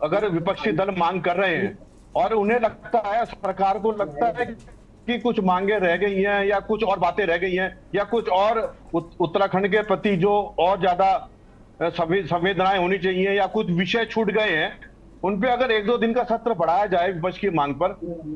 Speaker 9: अगर विपक्षी दल मांग कर रहे हैं और उन्हें लगता है, सरकार को लगता है कि कुछ मांगे रह गई हैं या कुछ और बातें रह गई हैं या कुछ और उत्तराखंड के प्रति जो और ज्यादा संवेदनाएं होनी चाहिए या कुछ विषय छूट गए हैं, उन पे अगर 1-2 दिन का सत्र बढ़ाया जाए विपक्ष की मांग पर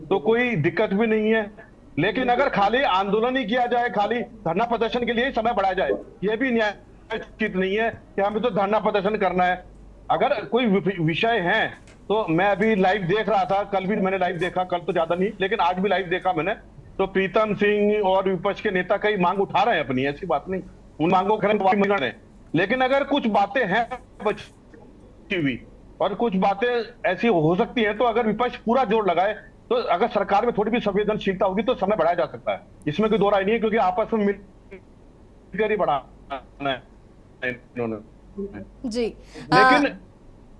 Speaker 9: तो कोई दिक्कत भी नहीं है। लेकिन अगर खाली आंदोलन ही किया जाए, खाली धरना प्रदर्शन के लिए ही समय बढ़ाया जाए, यह भी न्यायोचित नहीं है कि हमें तो धरना प्रदर्शन करना है। अगर कोई विषय है तो मैं अभी लाइव देख रहा था, कल भी मैंने लाइव देखा, कल तो ज्यादा नहीं लेकिन आज भी लाइव देखा मैंने, तो प्रीतम सिंह और विपक्ष के नेता कई मांग उठा रहे हैं अपनी, ऐसी बात नहीं, उन मांगों को। लेकिन अगर कुछ बातें हैं बची हुई और कुछ बातें ऐसी हो सकती हैं, तो अगर विपक्ष पूरा जोर लगाए, तो अगर सरकार में थोड़ी भी संवेदनशीलता होगी तो समय बढ़ाया जा सकता है। इसमें कोई दो राय नहीं है, क्योंकि आपस में मिलकर ही बढ़ाना है इन्होंने
Speaker 1: जी।
Speaker 9: लेकिन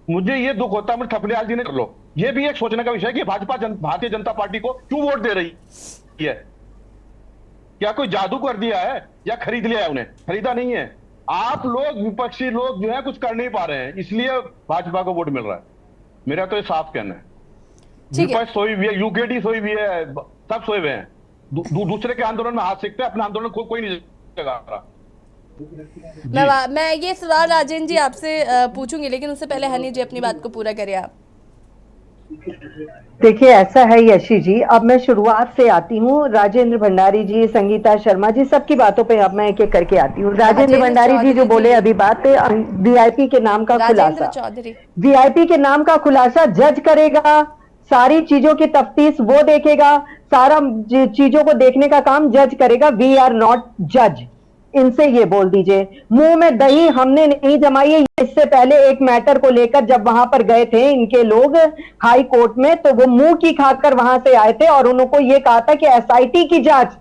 Speaker 9: मुझे ये दुख होता है, थपलियाल जी ने कर लो, ये भी एक सोचने का विषय है कि भारतीय जनता पार्टी को क्यों वोट दे रही है। क्या कोई जादू कर दिया है या खरीद लिया है? उन्हें खरीदा नहीं है। आप लोग, विपक्षी लोग जो है कुछ कर नहीं पा रहे हैं, इसलिए भाजपा को वोट मिल रहा है। मेरा तो ये साफ कहना है। विपक्ष सोई हुई है, यूकेडी सोई हुई है, सब सोए हुए हैं, दूसरे के आंदोलन में हाथ सेकते हैं, अपना आंदोलन कोई नहीं लगा रहा।
Speaker 1: मैं ये सवाल राजेंद्र जी आपसे पूछूंगी, लेकिन उससे पहले हनी जी अपनी बात को पूरा करें आप।
Speaker 5: देखिए ऐसा है यशी जी, अब मैं शुरुआत से आती हूँ। राजेंद्र भंडारी जी, संगीता शर्मा जी, सबकी बातों पे अब मैं एक एक करके आती हूँ। राजेंद्र भंडारी जी जो बोले अभी बात, वीआईपी के नाम का
Speaker 1: राजेंद्र
Speaker 5: खुलासा,
Speaker 1: चौधरी
Speaker 5: वीआईपी के नाम का खुलासा जज करेगा, सारी चीजों की तफ्तीश वो देखेगा, सारा चीजों को देखने का काम जज करेगा। वी आर नॉट जज, इनसे ये बोल दीजिए। मुंह में दही हमने नहीं जमाई है। इससे पहले एक मैटर को लेकर जब वहां पर गए थे इनके लोग हाई कोर्ट में, तो वो मुंह की खाकर वहां से आए थे और उनको ये कहा था कि एसआईटी की जांच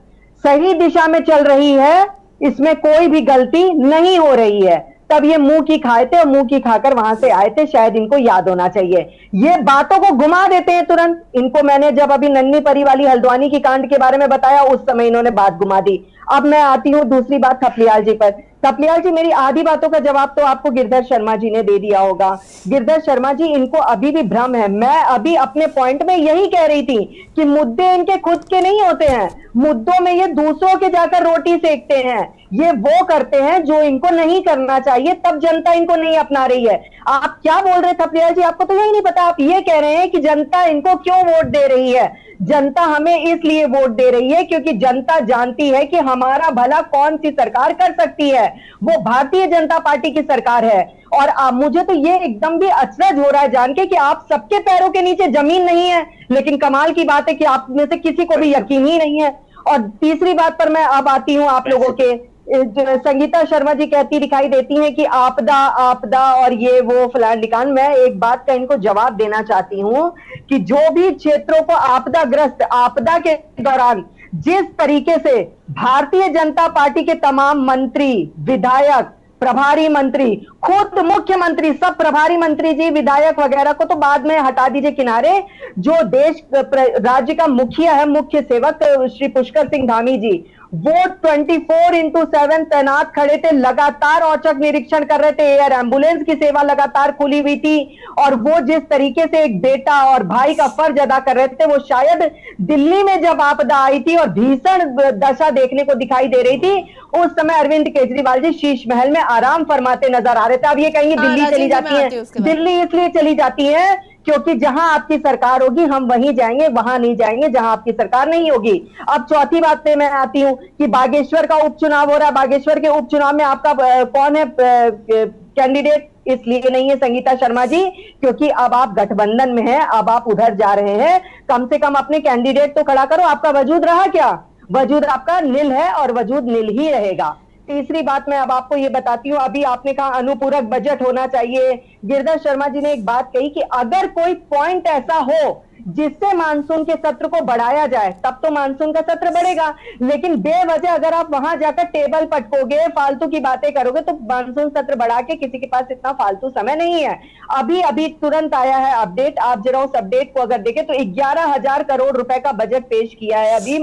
Speaker 5: सही दिशा में चल रही है, इसमें कोई भी गलती नहीं हो रही है। तब ये मुंह की खाए थे और मुंह की खाकर वहां से आए थे, शायद इनको याद होना चाहिए। ये बातों को घुमा देते हैं तुरंत। इनको मैंने जब अभी नन्ही परी वाली हल्द्वानी की कांड के बारे में बताया, उस समय इन्होंने बात घुमा दी। अब मैं आती हूं दूसरी बात थपलियाल जी पर। थपलियाल जी, मेरी आधी बातों का जवाब तो आपको गिरधर शर्मा जी ने दे दिया होगा। गिरधर शर्मा जी, इनको अभी भी भ्रम है। मैं अभी अपने पॉइंट में यही कह रही थी कि मुद्दे इनके खुद के नहीं होते हैं, मुद्दों में ये दूसरों के जाकर रोटी सेकते हैं। ये वो करते हैं जो इनको नहीं करना चाहिए, तब जनता इनको नहीं अपना रही है। आप क्या बोल रहे थपलियाल जी, आपको तो यही नहीं पता। आप ये कह रहे हैं कि जनता इनको क्यों वोट दे रही है। जनता हमें इसलिए वोट दे रही है क्योंकि जनता जानती है कि हमारा भला कौन सी सरकार कर सकती है, वो भारतीय जनता पार्टी की सरकार है। और मुझे तो ये एकदम भी अचरज हो रहा है जान के कि आप सबके पैरों के नीचे जमीन नहीं है, लेकिन कमाल की बात है कि आप में से किसी को भी यकीन ही नहीं है। और तीसरी बात पर मैं अब आती हूं आप लोगों के, संगीता शर्मा जी कहती दिखाई देती हैं कि आपदा आपदा और ये वो फलान ढिकान। मैं एक बात का इनको जवाब देना चाहती हूं कि जो भी क्षेत्रों को आपदाग्रस्त, आपदा के दौरान जिस तरीके से भारतीय जनता पार्टी के तमाम मंत्री, विधायक, प्रभारी मंत्री, खुद मुख्यमंत्री, सब प्रभारी मंत्री जी, विधायक वगैरह को तो बाद में हटा दीजिए किनारे, जो देश राज्य का मुखिया है, मुख्य सेवक श्री पुष्कर सिंह धामी जी, वो 24/7 तैनात खड़े थे, लगातार औचक निरीक्षण कर रहे थे। एयर एम्बुलेंस की सेवा लगातार खुली हुई थी। और वो जिस तरीके से एक बेटा और भाई का फर्ज अदा कर रहे थे, वो शायद दिल्ली में जब आपदा आई थी और भीषण दशा देखने को दिखाई दे रही थी, उस समय अरविंद केजरीवाल जी शीश महल में आराम फरमाते नजर आ रहे थे। अब ये कहेंगे दिल्ली चली जाती है, दिल्ली इसलिए चली जाती है क्योंकि जहां आपकी सरकार होगी हम वहीं जाएंगे, वहां नहीं जाएंगे जहां आपकी सरकार नहीं होगी। अब चौथी बात पे मैं आती हूं कि बागेश्वर का उपचुनाव हो रहा है। बागेश्वर के उपचुनाव में आपका कौन है कैंडिडेट? इसलिए नहीं है संगीता शर्मा जी क्योंकि अब आप गठबंधन में हैं, अब आप उधर जा रहे हैं। कम से कम अपने कैंडिडेट तो खड़ा करो। आपका वजूद रहा क्या? वजूद आपका नील है और वजूद नील ही रहेगा। तीसरी बात मैं अब आपको ये बताती हूँ, अभी आपने कहा अनुपूरक बजट होना चाहिए। गिरधर शर्मा जी ने एक बात कही कि अगर कोई पॉइंट ऐसा हो जिससे मानसून के सत्र को बढ़ाया जाए तब तो मानसून का सत्र बढ़ेगा, लेकिन बेवजह अगर आप वहां जाकर टेबल पटकोगे, फालतू की बातें करोगे, तो मानसून सत्र बढ़ा के किसी के पास इतना फालतू समय नहीं है। अभी अभी तुरंत आया है अपडेट, आप जरा उस अपडेट को अगर देखें तो 11,000 करोड़ रुपए का बजट पेश किया है अभी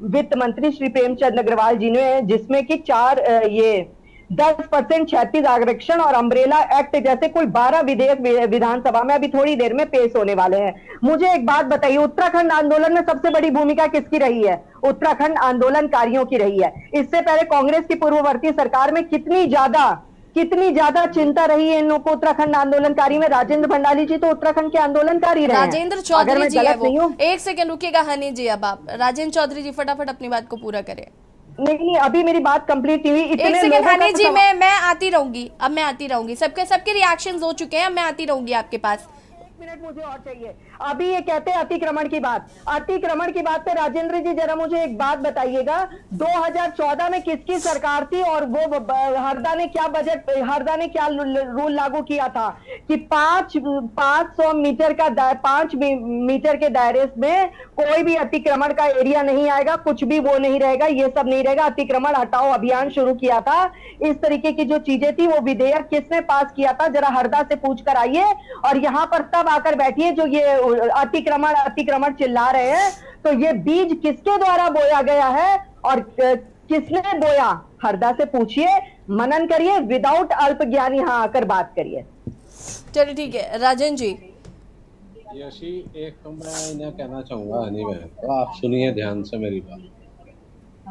Speaker 5: वित्त मंत्री श्री प्रेमचंद अग्रवाल जी ने, जिसमें कि 10% क्षैतिज आरक्षण और अम्ब्रेला एक्ट जैसे कुल 12 विधेयक विधानसभा में अभी थोड़ी देर में पेश होने वाले हैं। मुझे एक बात बताइए, उत्तराखंड आंदोलन में सबसे बड़ी भूमिका किसकी रही है? उत्तराखंड आंदोलनकारियों की रही है। इससे पहले कांग्रेस की पूर्ववर्ती सरकार में कितनी ज्यादा चिंता रही है इन लोगों को उत्तराखंड आंदोलनकारी में। राजेंद्र भंडारी जी तो उत्तराखंड के आंदोलनकारी रहे हैं।
Speaker 1: राजेंद्र चौधरी जी है वो। एक सेकंड रुकिएगा हनी जी, अब आप राजेंद्र चौधरी जी फटाफट अपनी बात को पूरा करें।
Speaker 5: नहीं, अभी मेरी बात कंप्लीट हुई।
Speaker 1: एक सेकंड हनी जी, मैं आती रहूंगी, अब मैं आती रहूंगी। सबके रिएक्शंस हो चुके हैं, अब मैं आती रहूंगी आपके पास। मिनट मुझे और चाहिए। अभी ये कहते हैं अतिक्रमण की बात पे राजेंद्र जी जरा मुझे एक बात बताइएगा, 2014 में किसकी सरकार थी और वो हरदा ने क्या रूल लागू किया था कि 500 मीटर का 5 मीटर के दायरे में कोई भी अतिक्रमण का एरिया नहीं आएगा, कुछ भी वो नहीं रहेगा, ये सब नहीं रहेगा, अतिक्रमण हटाओ अभियान शुरू किया था। इस तरीके की जो चीजें थी वो विधेयक किसने पास किया था, जरा हरदा से पूछ कर आइए और यहाँ पर तब आकर बैठिए जो ये अतिक्रमण चिल्ला रहे हैं। तो ये बीज किसके द्वारा बोया गया है और किसने बोया? हरदा से पूछिए, मनन करिए, विदाउट अल्प ज्ञान यहाँ आकर बात करिए। चलिए ठीक है राजन जी।
Speaker 6: यशी, एक तो मैं इन्हें कहना चाहूंगा हनी बहन को, आप सुनिए ध्यान से मेरी बात।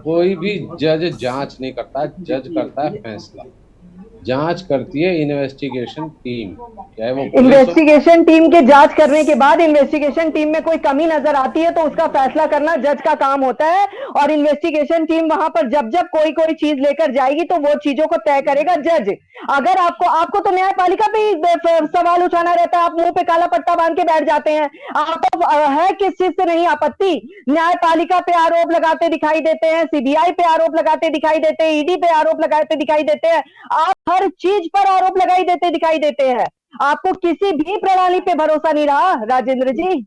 Speaker 6: कोई भी जज जांच नहीं करता, जज करता है फैसला। जांच करती है इन्वेस्टिगेशन टीम, चाहे वो पुलिस हो।
Speaker 5: इन्वेस्टिगेशन टीम के जांच करने के बाद इन्वेस्टिगेशन टीम में कोई कमी नजर आती है तो उसका फैसला करना जज का काम होता है, और इन्वेस्टिगेशन टीम वहां पर जब जब कोई चीज लेकर जाएगी तो वो चीजों को तय करेगा जज। अगर आपको तो न्यायपालिका पे ही सवाल उठाना रहता है, आप मुंह पे काला पट्टा बांध के बैठ जाते हैं। आपको है किस चीज से नहीं आपत्ति? न्यायपालिका पे आरोप लगाते दिखाई देते हैं, सीबीआई पे आरोप लगाते दिखाई देते हैं, ईडी पे आरोप लगाते दिखाई देते हैं, आप हर चीज पर आरोप लगाई देते दिखाई देते हैं। आपको किसी भी प्रणाली पे भरोसा नहीं रहा राजेंद्र जी।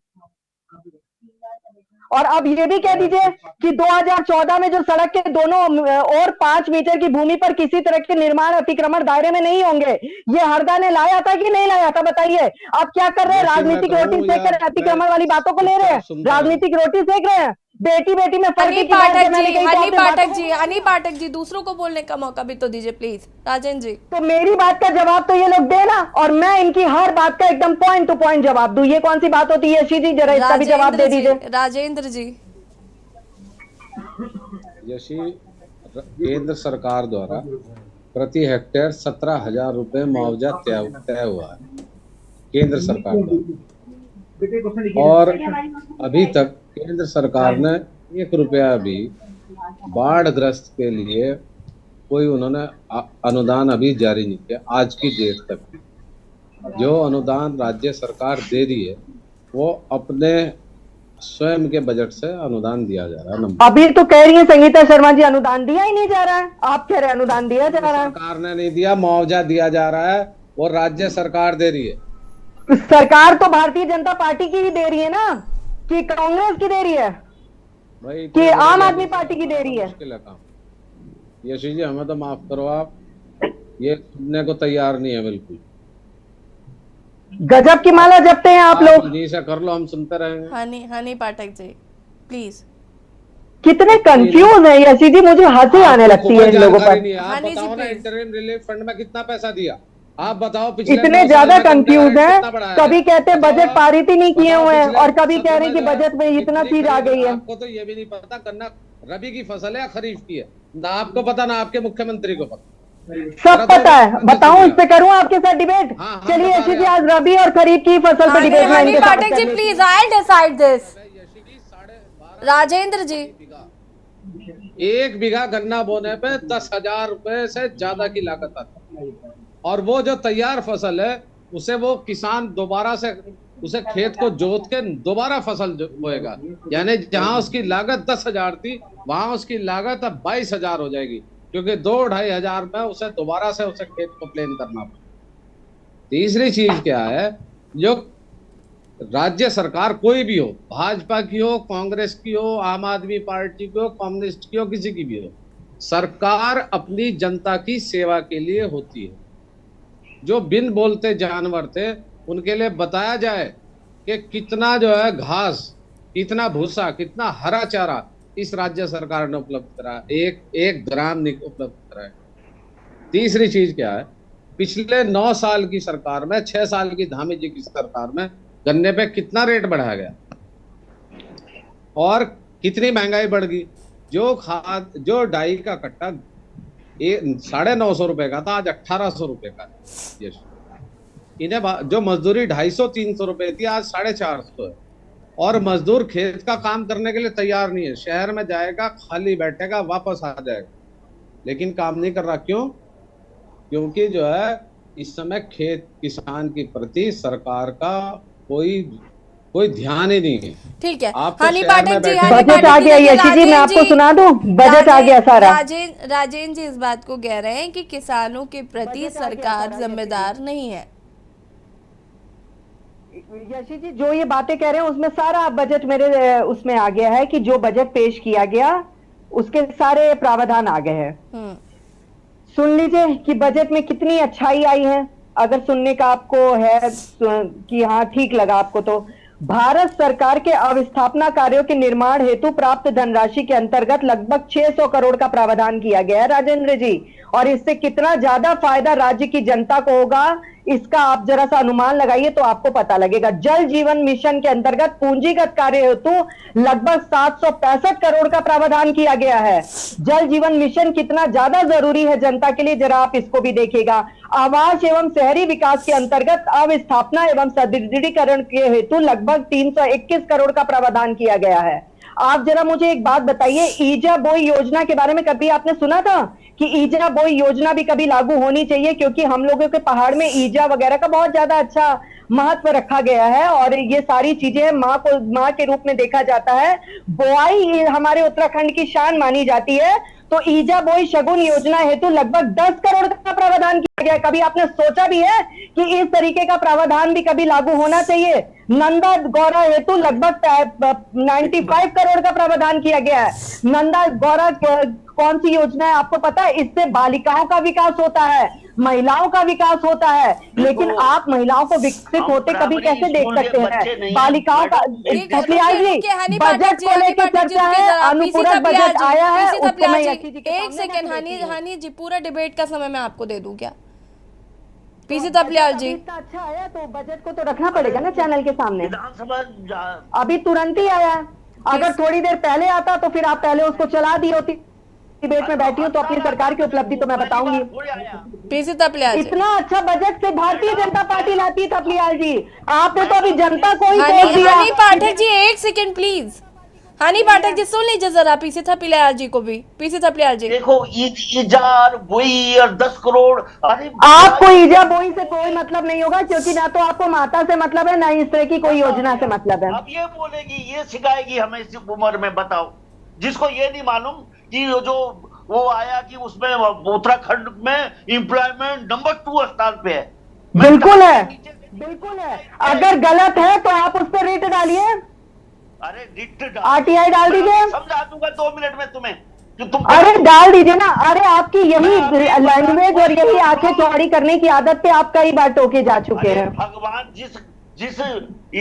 Speaker 5: और अब ये भी कह दीजिए कि 2014 में जो सड़क के दोनों और 5 मीटर की भूमि पर किसी तरह के निर्माण अतिक्रमण दायरे में नहीं होंगे, ये हरदा ने लाया था कि नहीं लाया था? बताइए। आप क्या कर रहे हैं? राजनीतिक रोटी सेक कर अतिक्रमण वाली बातों को ले रहे हैं, राजनीतिक रोटी सेक रहे हैं। बेटी बेटी में फर्क
Speaker 1: हनी पाठक जी, दूसरों को बोलने का मौका भी तो दीजिए प्लीज। राजेंद्र जी,
Speaker 5: तो मेरी बात का जवाब तो ये लोग देना, और मैं इनकी हर बात का एकदम पॉइंट टू पॉइंट जवाब दूं। ये कौन सी बात होती है यशी जी? जरा इसका भी जवाब दे दीजिए।
Speaker 1: राजेंद्र जी,
Speaker 6: यशी, केंद्र सरकार द्वारा प्रति हेक्टेयर 17,000 रुपए मुआवजा तय हुआ है केंद्र सरकार द्वारा, और अभी तक केंद्र सरकार ने 1 रुपया भी बाढ़ग्रस्त के लिए कोई उन्होंने अनुदान अभी जारी नहीं किया आज की डेट तक। जो अनुदान राज्य सरकार दे रही है वो अपने स्वयं के बजट से अनुदान दिया जा रहा है।
Speaker 5: अभी तो कह रही है संगीता शर्मा जी अनुदान दिया ही नहीं जा रहा है, आप कह रहे हैं अनुदान दिया जा रहा है।
Speaker 6: सरकार ने नहीं दिया, मुआवजा दिया जा रहा है, वो राज्य सरकार दे रही है।
Speaker 5: सरकार तो भारतीय जनता पार्टी की ही दे रही है ना, कि कांग्रेस की दे रही है,
Speaker 6: भाई
Speaker 5: कि आम आदमी पार्टी की दे रही है?
Speaker 6: मुश्किल है काम। यशी जी हमें तो माफ करो, आप ये सुनने को तैयार नहीं है बिल्कुल।
Speaker 5: गजब की माला जपते हैं आप लोग।
Speaker 6: जी से कर लो, हम सुनते रहेंगे।
Speaker 1: हनी पाठक जी प्लीज।
Speaker 5: कितने कंफ्यूज है यशी जी, मुझे हंसी आने लगती है इन लोगों पर।
Speaker 6: आप बताओ ना, इंटरिम रिलीफ फंड में कितना पैसा दिया? आप बताओ। पिछले
Speaker 5: इतने ज्यादा कंफ्यूज हैं, कभी कहते हैं बजट पारित ही नहीं किए हुए हैं, और कभी कह रहे हैं कि बजट में इतना चीज आ गई है।
Speaker 6: आपको तो ये भी नहीं पता गन्ना रबी की फसल है या खरीफ की है, ना आपको पता ना आपके मुख्यमंत्री को पता।
Speaker 5: सब पता है, बताऊं इस पे करूं आपके साथ डिबेट? चलिए यशी जी आज रबी और खरीफ की फसल पर डिबेट में इनके साथ
Speaker 1: Pathak ji please, I decide this. Rajendra ji,
Speaker 6: 1 बीघा गन्ना बोने पे 10,000 रुपए से ज्यादा की लागत आती है, और वो जो तैयार फसल है उसे वो किसान दोबारा से उसे खेत को जोत के दोबारा फसल बोएगा, यानी जहां उसकी लागत 10,000 थी वहां उसकी लागत अब 22,000 हो जाएगी, क्योंकि 2-2.5 हजार में उसे दोबारा से उसे खेत को प्लेन करना पड़ेगा। तीसरी चीज क्या है, जो राज्य सरकार कोई भी हो, भाजपा की हो, कांग्रेस की हो, आम आदमी पार्टी की हो, कम्युनिस्ट की हो, किसी की भी हो, सरकार अपनी जनता की सेवा के लिए होती है। जो बिन बोलते जानवर थे उनके लिए बताया जाए कि कितना जो है घास, कितना भूसा, कितना हरा चारा इस राज्य सरकार ने उपलब्ध कराया, एक ग्राम नहीं उपलब्ध कराया। तीसरी चीज क्या है, पिछले 9 साल की सरकार में, 6 साल की धामी जी की सरकार में गन्ने पे कितना रेट बढ़ाया गया और कितनी महंगाई बढ़ गई। जो डाई का कट्टा 950 रुपए का था, आज 1800 रुपए का है। इन्हें जो मजदूरी 250-300 रुपए थी, आज 450 है, और मजदूर खेत का काम करने के लिए तैयार नहीं है। शहर में जाएगा, खाली बैठेगा, वापस आ जाएगा, लेकिन काम नहीं कर रहा। क्यों? क्योंकि जो है इस समय खेत किसान के प्रति सरकार का कोई ध्यान ही नहीं है।
Speaker 1: ठीक है,
Speaker 6: हनी पाठक जी,
Speaker 5: बजट आ गया यशी जी, मैं आपको सुना दूं, बजट आ गया सारा।
Speaker 1: राजेंद्र जी इस बात को कह रहे हैं कि किसानों के प्रति सरकार जिम्मेदार नहीं है।
Speaker 5: यशी जी जो ये बातें कह रहे हैं उसमें सारा बजट मेरे उसमें आ गया है, कि जो बजट पेश किया गया उसके सारे प्रावधान आ गए हैं। सुन लीजिए कि बजट में कितनी अच्छाई आई है, अगर सुनने का आपको है कि हाँ ठीक लगा आपको तो। भारत सरकार के अवस्थापना कार्यों के निर्माण हेतु प्राप्त धनराशि के अंतर्गत लगभग 600 करोड़ का प्रावधान किया गया है राजेंद्र जी, और इससे कितना ज्यादा फायदा राज्य की जनता को होगा इसका आप जरा सा अनुमान लगाइए तो आपको पता लगेगा। जल जीवन मिशन के अंतर्गत पूंजीगत कार्य हेतु लगभग 765 करोड़ का प्रावधान किया गया है। जल जीवन मिशन कितना ज्यादा जरूरी है जनता के लिए, जरा आप इसको भी देखिएगा। आवास एवं शहरी विकास के अंतर्गत अवस्थापना एवं सुदृढ़ीकरण के हेतु लगभग 321 करोड़ का प्रावधान किया गया है। आप जरा मुझे एक बात बताइए, ईजा बोई योजना के बारे में कभी आपने सुना था कि ईजा बोई योजना भी कभी लागू होनी चाहिए? क्योंकि हम लोगों के पहाड़ में ईजा वगैरह का बहुत ज्यादा अच्छा महत्व रखा गया है और ये सारी चीजें माँ के रूप में देखा जाता है। बोआई हमारे उत्तराखंड की शान मानी जाती है, तो ईजा बोई शगुन योजना हेतु लगभग 10 करोड़ का प्रावधान किया गया। कभी आपने सोचा भी है कि इस तरीके का प्रावधान भी कभी लागू होना चाहिए? नंदा गौरा हेतु लगभग 95 करोड़ का प्रावधान किया गया है। नंदा गौरा कौन सी योजना है आपको पता है? इससे बालिकाओं का विकास होता है, महिलाओं का विकास होता है, लेकिन आप महिलाओं को विकसित होते कभी कैसे देख सकते हैं? बालिकाओं का थपलियाल जी, बजट को लेकर चर्चा है, अनुपूरक बजट आया है, उस समय यशी जी के
Speaker 1: एक सेकंड हनी जी, पूरा डिबेट का समय मैं आपको दे दूं क्या? पीसी थपलियाल जी,
Speaker 5: इतना अच्छा आया तो बजट को तो रखना पड़ेगा ना चैनल के सामने।
Speaker 8: विधानसभा
Speaker 5: अभी तुरंत ही आया है, अगर थोड़ी देर पहले आता तो फिर आप पहले उसको चला दी होती। डिबेट में बैठी हूँ तो अपनी सरकार की उपलब्धि तो मैं बताऊंगी।
Speaker 1: पीसी थपलियाल जी,
Speaker 5: इतना अच्छा बजट से भारतीय जनता पार्टी लाती है थपलियाल जी, आपने तो अभी जनता को ही तोड़ दिया।
Speaker 1: हनी पाठक जी एक सेकंड प्लीज, हनी पाठक जी सुन लीजिए जरा पीसी थपलियाल जी को भी। पीसी थपलियाल जी,
Speaker 8: देखो ईजार बोई और 10 करोड़, अरे
Speaker 5: आपको ईजा बोई से कोई मतलब नहीं होगा, क्योंकि ना तो आपको माता से मतलब है, ना इस तरह की कोई योजना से मतलब है।
Speaker 8: अब ये बोलेगी, ये सिखाएगी हमें इस उम्र में, बताओ। जिसको ये नहीं मालूम कि जो वो आया कि उसमें उत्तराखंड में एम्प्लॉयमेंट नंबर 2 स्थान पे है।
Speaker 5: बिल्कुल है, बिल्कुल है। अगर गलत है तो आप उस पर रिट डालिए,
Speaker 8: अरे रिट
Speaker 5: आरटीआई डाल दीजिए।
Speaker 8: समझा दूंगा 2 मिनट में तुम्हें कि तुम
Speaker 5: अरे डाल दीजिए ना। अरे आपकी यही लैंग्वेज और यही आंखें चौड़ी करने की आदत पे आप कई बार टोके जा चुके हैं।
Speaker 8: भगवान, जिस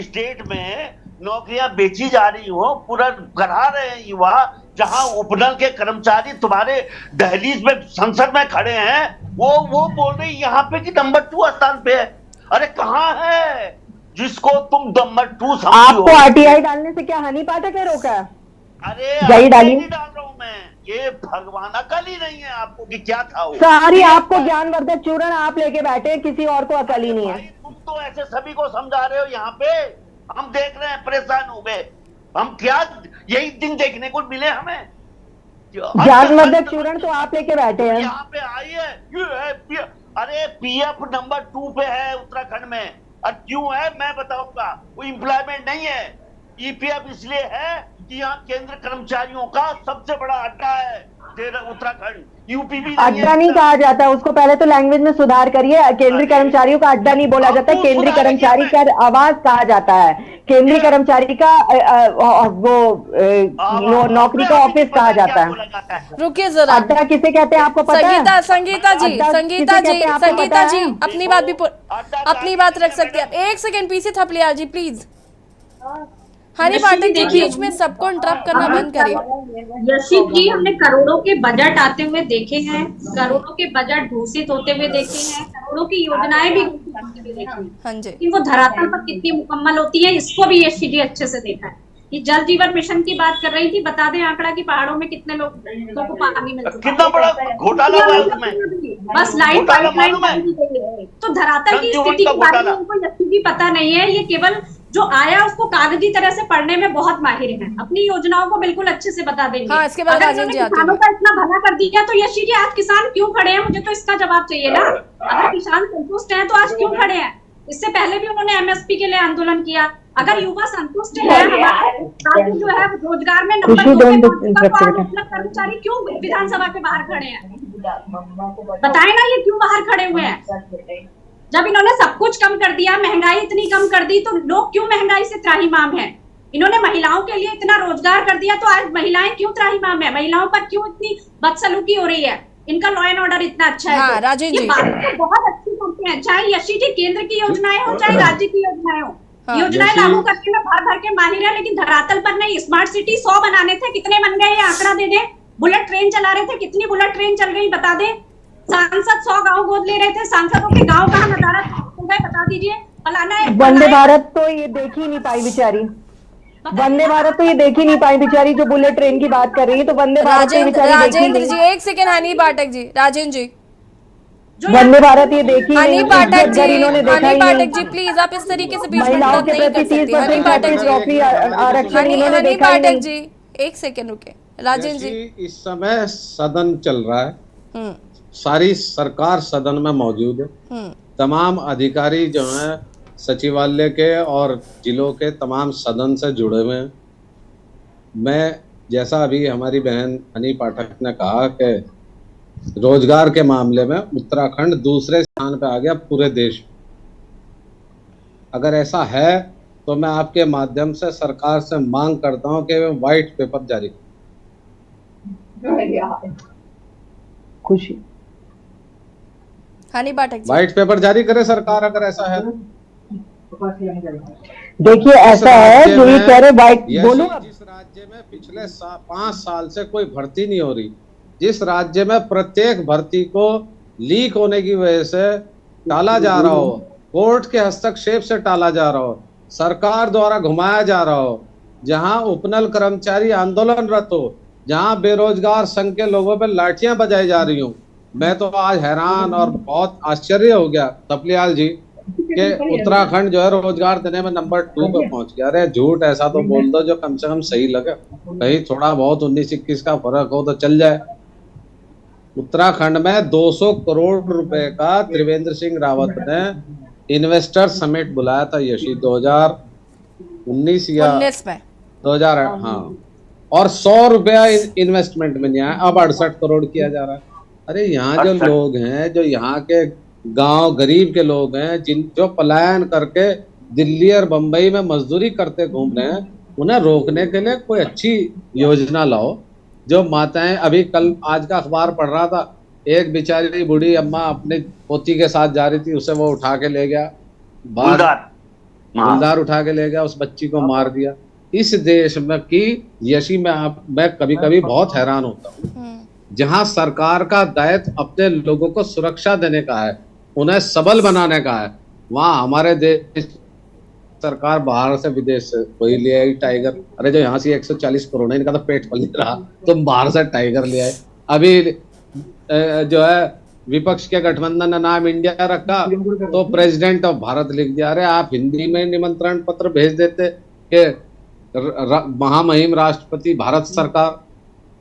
Speaker 8: स्टेट में नौकरियां बेची जा रही हो, पूरा करा रहे हैं युवा, जहां उपनल के कर्मचारी तुम्हारे दहलीज में संसद में खड़े हैं, वो बोल रहे यहाँ पे कि नंबर 2 स्थान पे है। अरे कहाँ है जिसको तुम नंबर 2 समझो?
Speaker 5: आपको आरटीआई डालने से क्या हनी पाठक ने रोका?
Speaker 8: अरे
Speaker 5: यही डालिए।
Speaker 8: नहीं डाल रहा हूं मैं, ये भगवान अकल ही नहीं है आपको कि क्या था वो।
Speaker 5: सारी आपको ज्ञानवर्धक चूर्ण आप लेके बैठे हैं, किसी और को अकल ही नहीं है।
Speaker 8: भाई तुम तो ऐसे सभी को समझा रहे हो यहाँ पे, हम देख रहे हैं, परेशान हो गए हम। क्या यही दिन देखने को मिले हमें?
Speaker 5: ज्ञानवर्धक चूर्ण तो आप लेके बैठे हैं।
Speaker 8: यहाँ पे आई है, अरे पीएफ नंबर 2 पे है उत्तराखंड में। और क्यों है मैं बताऊंगा। वो एम्प्लॉयमेंट नहीं है, ईपीएफ इसलिए है कि यहाँ केंद्र कर्मचारियों का सबसे बड़ा अड्डा है उत्तराखंड। यूपी भी
Speaker 5: अड्डा नहीं कहा जाता उसको, पहले तो लैंग्वेज में सुधार करिए। केंद्रीय कर्मचारियों का अड्डा नहीं बोला जाता, केंद्रीय कर्मचारी का आवास कहा जाता है। केंद्रीय कर्मचारी का वो नौकरी का ऑफिस कहा जाता है।
Speaker 1: रुकिए जरा,
Speaker 5: अड्डा किसे कहते हैं आपको पता है?
Speaker 1: संगीता जी अपनी बात रख सकते हैं आप। एक second PC Thapliyal ji please. Honey Pathak ji बीच में सबको इंटरप्ट करना बंद करिए।
Speaker 7: यशी जी, हमने करोड़ों के बजट आते हुए देखे हैं, करोड़ों के बजट घोषित होते हुए देखे हैं, करोड़ों की योजनाएं भी घोषित होते हुए देखी हैं।
Speaker 1: हाँ जी,
Speaker 7: लेकिन वो धरातल पर कितनी मुकम्मल होती है, इसको भी यशी जी अच्छे से देखा है। ये जल जीवन मिशन की बात कर रही थी, बता दें आंकड़ा कि पहाड़ों में कितने लोगों को पानी मिल चुका है।
Speaker 8: कितना बड़ा घोटाला हुआ है उसमें,
Speaker 7: बस लाइट पाइपलाइन तो धरातल की स्थिति के बारे में उनको यशी जी पता नहीं है। ये केवल जो आया उसको कागजी तरह से पढ़ने में बहुत माहिर हैं, अपनी योजनाओं को बिल्कुल अच्छे से बता देंगे।
Speaker 1: हाँ, इसके बाद
Speaker 7: अगर इन्होंने किसानों का इतना भला कर दिया तो यशी जी आज किसान क्यों खड़े हैं? मुझे तो इसका जवाब चाहिए ना। अगर किसान संतुष्ट हैं तो आज क्यों खड़े हैं? इससे पहले भी उन्होंने एमएसपी के लिए आंदोलन किया। अगर युवा संतुष्ट है, हमारे जो है रोजगार में नंबर 2 पे कर्मचारी क्यों विधानसभा के बाहर खड़े हैं? बताए ना, ये क्यों बाहर खड़े हुए हैं? जब इन्होंने सब कुछ कम कर दिया, महंगाई इतनी कम कर दी, तो लोग क्यों महंगाई से त्राहिमाम हैं? इन्होंने महिलाओं के लिए इतना रोजगार कर दिया, तो आज महिलाएं क्यों त्राहिमाम है? महिलाओं पर क्यों इतनी बदसलूकी हो रही है? इनका लॉ एंड ऑर्डर इतना अच्छा है।
Speaker 1: हाँ, राजेश जी,
Speaker 7: ये बात बहुत अच्छी करते हैं, चाहे यशी जी केंद्र की योजनाएं हो चाहे राज्य की योजनाएं हो।
Speaker 1: हाँ,
Speaker 7: योजनाएं लागू करने में भर भर के माहिर है, लेकिन धरातल पर नहीं। स्मार्ट सिटी 100 बनाने थे, कितने बन गए? ये आंकड़ा दे दे। बुलेट ट्रेन चला रहे थे, कितनी बुलेट ट्रेन चल गई बता दे। सांसद 100 गांव गोद ले रहे थे, सांसदों के गांव कहाँ नजारा दीजिए, फलाना है,
Speaker 5: वंदे
Speaker 7: फलाना है।
Speaker 5: भारत तो ये देख ही नहीं पाई बेचारी, वंदे भारत तो ये देख ही नहीं पाई बेचारी, जो बुलेट ट्रेन की बात कर रही है, तो वंदे भारत तो ये बेचारी देख ही
Speaker 1: राजेंद्र
Speaker 5: नहीं।
Speaker 1: जी एक सेकेंड, हनी पाठक जी, राजेंद्र जी,
Speaker 7: जो यहाँ-
Speaker 5: वंदे भारत ये देखी
Speaker 1: हनी
Speaker 5: नहीं,
Speaker 1: पाठक
Speaker 5: इज्जत
Speaker 1: जी,
Speaker 5: घर इन्होंने देखा
Speaker 1: हनी
Speaker 5: ही
Speaker 1: पाठक
Speaker 5: नहीं।
Speaker 1: जी प्लीज आप इस तरीके से बीच में
Speaker 5: महिलाओं
Speaker 1: बात
Speaker 5: के
Speaker 1: नहीं
Speaker 5: प्रति
Speaker 1: कर सकती। हनी
Speaker 5: 30%
Speaker 1: पाठक
Speaker 5: फैक्ट्री
Speaker 1: जी,
Speaker 5: नौकरी आरक्षण इन्होंने
Speaker 1: हनी
Speaker 5: देखा ही
Speaker 1: पाठक
Speaker 5: नहीं।
Speaker 1: जी एक सेकेंड रुके, राजेंद्र जी।
Speaker 6: इस समय सदन चल रहा है,
Speaker 1: हम्म
Speaker 6: सारी सरकार सदन में मौजूद है,
Speaker 1: हम्म
Speaker 6: तमाम अधिकारी जो हैं सचिवालय के और जिलों के तमाम सदन से जुड़े हुए हैं। मैं जैसा अभी हमारी बहन हनी पाठक ने कहा कि रोजगार के मामले में उत्तराखंड दूसरे स्थान पे आ गया पूरे देश में। अगर ऐसा है तो मैं आपके माध्यम से सरकार से मांग करता हूं कि वे व्हाइट पेपर जारी करें।
Speaker 5: खुशी
Speaker 1: हनी पाठक जी,
Speaker 6: व्हाइट पेपर जारी करे सरकार, अगर ऐसा है।
Speaker 5: देखिए ऐसा है जो ये कह रहे वाइट बोलो।
Speaker 6: जिस राज्य में पिछले 5 साल से कोई भर्ती नहीं हो रही, जिस राज्य में प्रत्येक भर्ती को लीक होने की वजह से टाला जा रहा हो, कोर्ट के हस्तक्षेप से टाला जा रहा हो, सरकार द्वारा घुमाया जा रहा हो, जहां उपनल कर्मचारी आंदोलनरत हो, जहां बेरोजगार संघ के लोगों पर लाठियां बजाई जा रही हूँ, मैं तो आज हैरान और बहुत आश्चर्य हो गया थपलियाल जी कि उत्तराखंड जो है रोजगार देने में नंबर 2 पे पहुंच गया। अरे झूठ ऐसा तो बोल दो जो कम से कम सही लगे, कहीं थोड़ा बहुत 19-21 का फर्क हो तो चल जाए। उत्तराखंड में 200 करोड़ रुपए का त्रिवेंद्र सिंह रावत ने इन्वेस्टर समिट बुलाया था यशी 2019 या
Speaker 1: 19 में
Speaker 6: 2000, हाँ, और 100 रुपया इन्वेस्टमेंट में नहीं आया, अब 68 करोड़ किया जा रहा है। अरे यहाँ जो लोग हैं, जो यहाँ के गांव गरीब के लोग हैं, जो पलायन करके दिल्ली और बंबई में मजदूरी करते घूम रहे हैं, उन्हें रोकने के लिए कोई अच्छी योजना लाओ। जो माताएं, अभी कल आज का अखबार पढ़ रहा था, एक बेचारी बूढ़ी अम्मा अपने पोती के साथ जा रही थी, उसे वो उठा के ले गया, गुलदार उठा के ले गया, उस बच्ची को मार दिया। इस देश में की यशी मैं कभी कभी बहुत हैरान होता हूँ, जहां सरकार का दायित्व अपने लोगों को सुरक्षा देने का है, उन्हें सबल बनाने का है, वहां हमारे देश सरकार बाहर से विदेश से वही ले आई टाइगर। अरे जो यहाँ से 140 करोड़ है, इनका तो पेट पल नहीं रहा, तुम बाहर से टाइगर ले आए। अभी जो है विपक्ष के गठबंधन ने नाम इंडिया रखा तो प्रेसिडेंट ऑफ भारत लिख दिया। अरे आप हिंदी में निमंत्रण पत्र भेज देते कि महामहिम राष्ट्रपति भारत सरकार,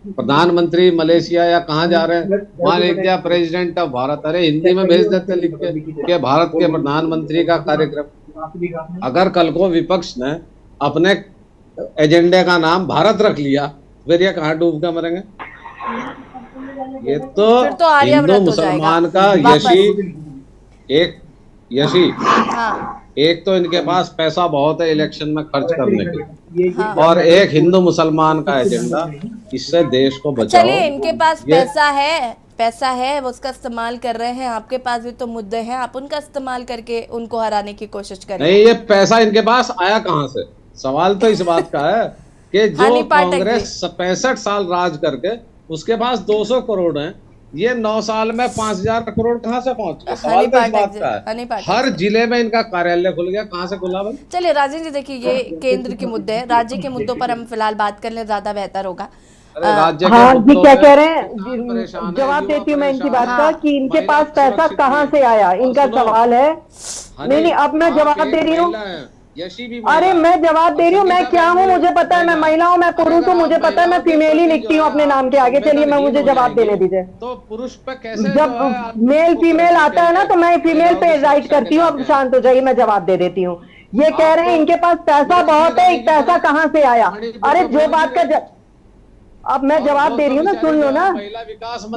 Speaker 6: प्रधानमंत्री मलेशिया या कहाँ जा रहे हैं, वहां लिख दिया प्रेसिडेंट ऑफ भारत। अरे हिंदी में भेज देते लिख के भारत के प्रधानमंत्री का कार्यक्रम। अगर कल को विपक्ष ने अपने एजेंडे का नाम भारत रख लिया, फिर ये कहाँ डूब के मरेंगे। ये तो हिंदू मुसलमान का यशी एक तो इनके पास पैसा बहुत है इलेक्शन में खर्च करने के लिए, और एक हिंदू मुसलमान का एजेंडा। इससे देश को बचाओ।
Speaker 1: चलिए, इनके पास पैसा है वो उसका इस्तेमाल कर रहे हैं, आपके पास भी तो मुद्दे हैं, आप उनका इस्तेमाल करके उनको हराने की कोशिश करें।
Speaker 6: नहीं, ये पैसा इनके पास आया कहाँ से, सवाल तो इस बात का है कि जो कांग्रेस 65 साल राज करके उसके पास 200 करोड़ हैं, ये 9 साल में 5000 करोड़ कहाँ से पहुंच गए। सवाल तो इस बात का है। हर जिले में इनका कार्यालय खुल गया, कहाँ से खुला भाई।
Speaker 1: चलिए राजेंद्र जी, देखिए ये केंद्र के मुद्दे हैं, राज्य के मुद्दों पर हम फिलहाल बात कर लें, ज्यादा बेहतर होगा।
Speaker 6: राज्य
Speaker 5: हाँ जी, क्या कह रहे हैं, जवाब देती हूँ मैं इनकी बात का कि इनके पास पैसा कहाँ से आया, इनका सवाल है। नहीं, अब मैं जवाब दे रही हूँ। अरे मैं जवाब दे रही हूँ, मैं क्या हूँ मुझे पता है, मैं महिला हूँ, मैं पुरुष हूँ मुझे पता है, मैं फीमेल ही लिखती हूँ अपने नाम के आगे। चलिए मैं मुझे जवाब देने दीजिए।
Speaker 6: तो पुरुष पे कैसे,
Speaker 5: जब मेल फीमेल आता है ना तो मैं फीमेल पे राइट करती हूँ। अब शांत हो जाइए, मैं जवाब दे देती हूँ। ये कह रहे हैं इनके पास पैसा बहुत है, पैसा कहाँ से आया। अरे जो बात का अब मैं जवाब दे रही हूँ ना, सुन लो ना,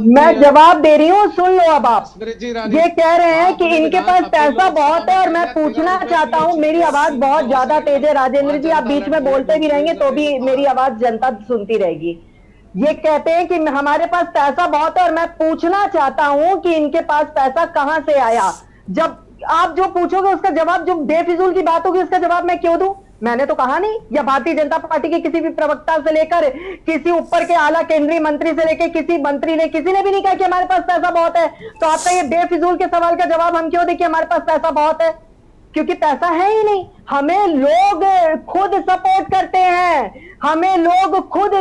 Speaker 5: मैं जवाब दे रही हूँ, सुन लो। अब आप ये कह रहे हैं कि इनके पास पैसा बहुत है, और मैं पूछना चाहता हूँ, मेरी आवाज बहुत ज्यादा तेज है राजेंद्र जी, आप बीच में बोलते भी रहेंगे तो भी मेरी आवाज जनता सुनती रहेगी। ये कहते हैं कि हमारे पास पैसा बहुत है, और मैं पूछना चाहता हूँ कि इनके पास पैसा कहाँ से आया। जब आप जो पूछोगे उसका जवाब, जो बेफिजूल की बात होगी उसका जवाब मैं क्यों दूं। मैंने तो कहा नहीं, या भारतीय जनता पार्टी के किसी भी प्रवक्ता से लेकर किसी ऊपर के आला केंद्रीय मंत्री से लेकर किसी मंत्री ने, किसी ने भी नहीं कहा कि हमारे पास पैसा बहुत है। तो आपका ये बेफिजूल के सवाल का जवाब हम क्यों दें कि हमारे पास पैसा बहुत है। क्योंकि पैसा है ही नहीं। हमें लोग खुद सपोर्ट करते हैं, हमें लोग खुद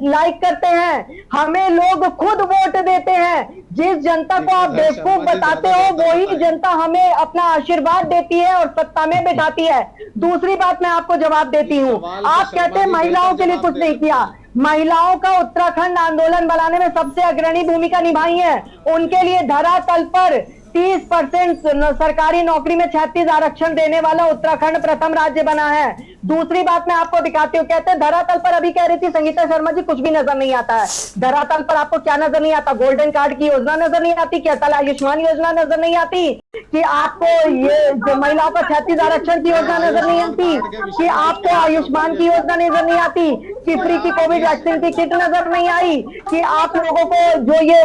Speaker 5: लाइक करते हैं, हमें लोग खुद वोट देते हैं। जिस जनता को आप बेवकूफ बताते हो वही जनता हमें अपना आशीर्वाद देती है और सत्ता में बैठाती है। दूसरी बात मैं आपको जवाब देती हूँ, आप कहते हैं महिलाओं के लिए कुछ नहीं किया। महिलाओं का उत्तराखंड आंदोलन बनाने में सबसे अग्रणी भूमिका निभाई है। उनके लिए धरातल पर 30% सरकारी नौकरी में 36 आरक्षण देने वाला उत्तराखंड प्रथम राज्य बना है। दूसरी बात मैं आपको दिखाती हूँ, कहते हैं धरातल पर, अभी कह रही थी संगीता शर्मा जी, कुछ भी नजर नहीं आता है। धरातल पर आपको क्या नजर नहीं आता? गोल्डन कार्ड की योजना नजर नहीं आती क्या? अटल आयुष्मान योजना नजर नहीं आती कि आपको ये जो महिलाओं का 36 आरक्षण की योजना नजर नहीं आती कि आपको आयुष्मान की योजना नजर नहीं आती कि फ्री की कोविड वैक्सीन की किट नजर नहीं आई कि आप लोगों को जो ये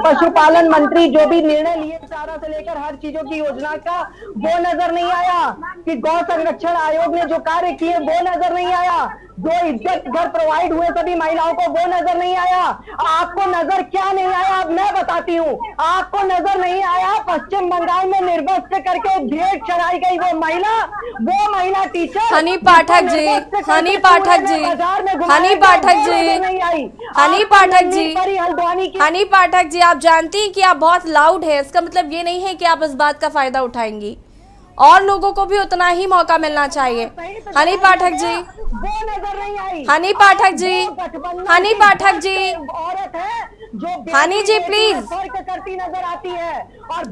Speaker 5: पशुपालन मंत्री जो भी निर्णय लिए चारा से लेकर हर चीजों की योजना का वो नजर नहीं आया कि गौ संरक्षण आयोग ने जो कार्य किए वो नजर नहीं आया, जो इज्जत घर प्रोवाइड हुए सभी महिलाओं को वो नजर नहीं आया। आपको नजर क्या नहीं आया अब मैं बताती हूँ। आपको नजर नहीं आया पश्चिम बंगाल में निर्वस्त्र करके भेंट चढ़ाई गई वो महिला टीचर
Speaker 1: हनी पाठक जी, हनी पाठक जी, हनी पाठक जी, हनी पाठक जी, हनी पाठक जी, आप जानती हैं कि आप बहुत लाउड है, इसका मतलब ये नहीं है कि आप इस बात का फायदा उठाएंगी। और लोगों को भी उतना ही मौका मिलना चाहिए। Honey Pathak ji, Honey Pathak ji, Honey Pathak ji, Honey ji please,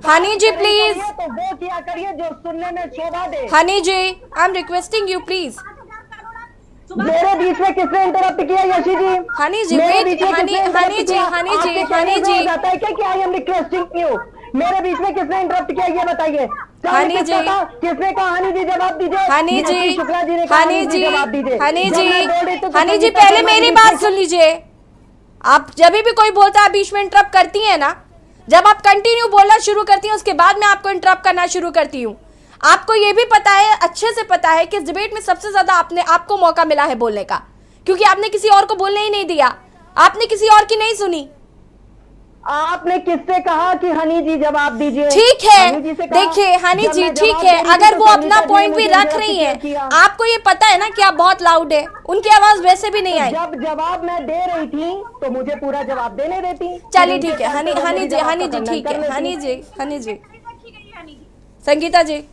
Speaker 1: Honey ji please, Honey ji I am requesting you please.
Speaker 5: मेरे बीच में किसने इंटरप्ट किया यशी जी?
Speaker 1: हनी जी वेट, हनी जी, हनी जी, हनी जी,
Speaker 5: जाता है क्या आई एम रिक्वेस्टिंग यू? मेरे बीच में किसने इंटरप्ट किया ये बताइए।
Speaker 1: हनी जी,
Speaker 5: किसने कहा? हनी जी जवाब दीजिए।
Speaker 1: हनी जी,
Speaker 5: शुक्ला जी ने कहा
Speaker 1: हनी जी,
Speaker 5: जवाब दीजिए।
Speaker 1: हनी जी, हनी जी
Speaker 5: संगीता
Speaker 1: पहले
Speaker 5: शर्मा
Speaker 1: मेरी
Speaker 5: जी
Speaker 1: बात सुन लीजिए। आप जब भी कोई बोलता है बीच में इंटरप्ट करती है ना, जब आप कंटिन्यू बोलना शुरू करती हैं उसके बाद मैं आपको इंटरप्ट करना शुरू करती हूँ। आपको ये भी पता है, अच्छे से पता है कि इस डिबेट में सबसे ज्यादा आपको मौका मिला है बोलने का, क्योंकि आपने किसी और को बोलने ही नहीं दिया, आपने किसी और की नहीं सुनी।
Speaker 5: आपने किससे कहा कि हनी जी जवाब दीजिए?
Speaker 1: ठीक है, देखिए हनी जी ठीक है, अगर वो अपना पॉइंट भी रख रही है, आपको ये पता है ना कि आप बहुत लाउड है, उनकी आवाज वैसे भी नहीं आई।
Speaker 5: जब जवाब मैं दे रही थी तो मुझे पूरा जवाब देने देती।
Speaker 1: चलिए ठीक है, हनी जी ठीक है, हनी जी, संगीता जी।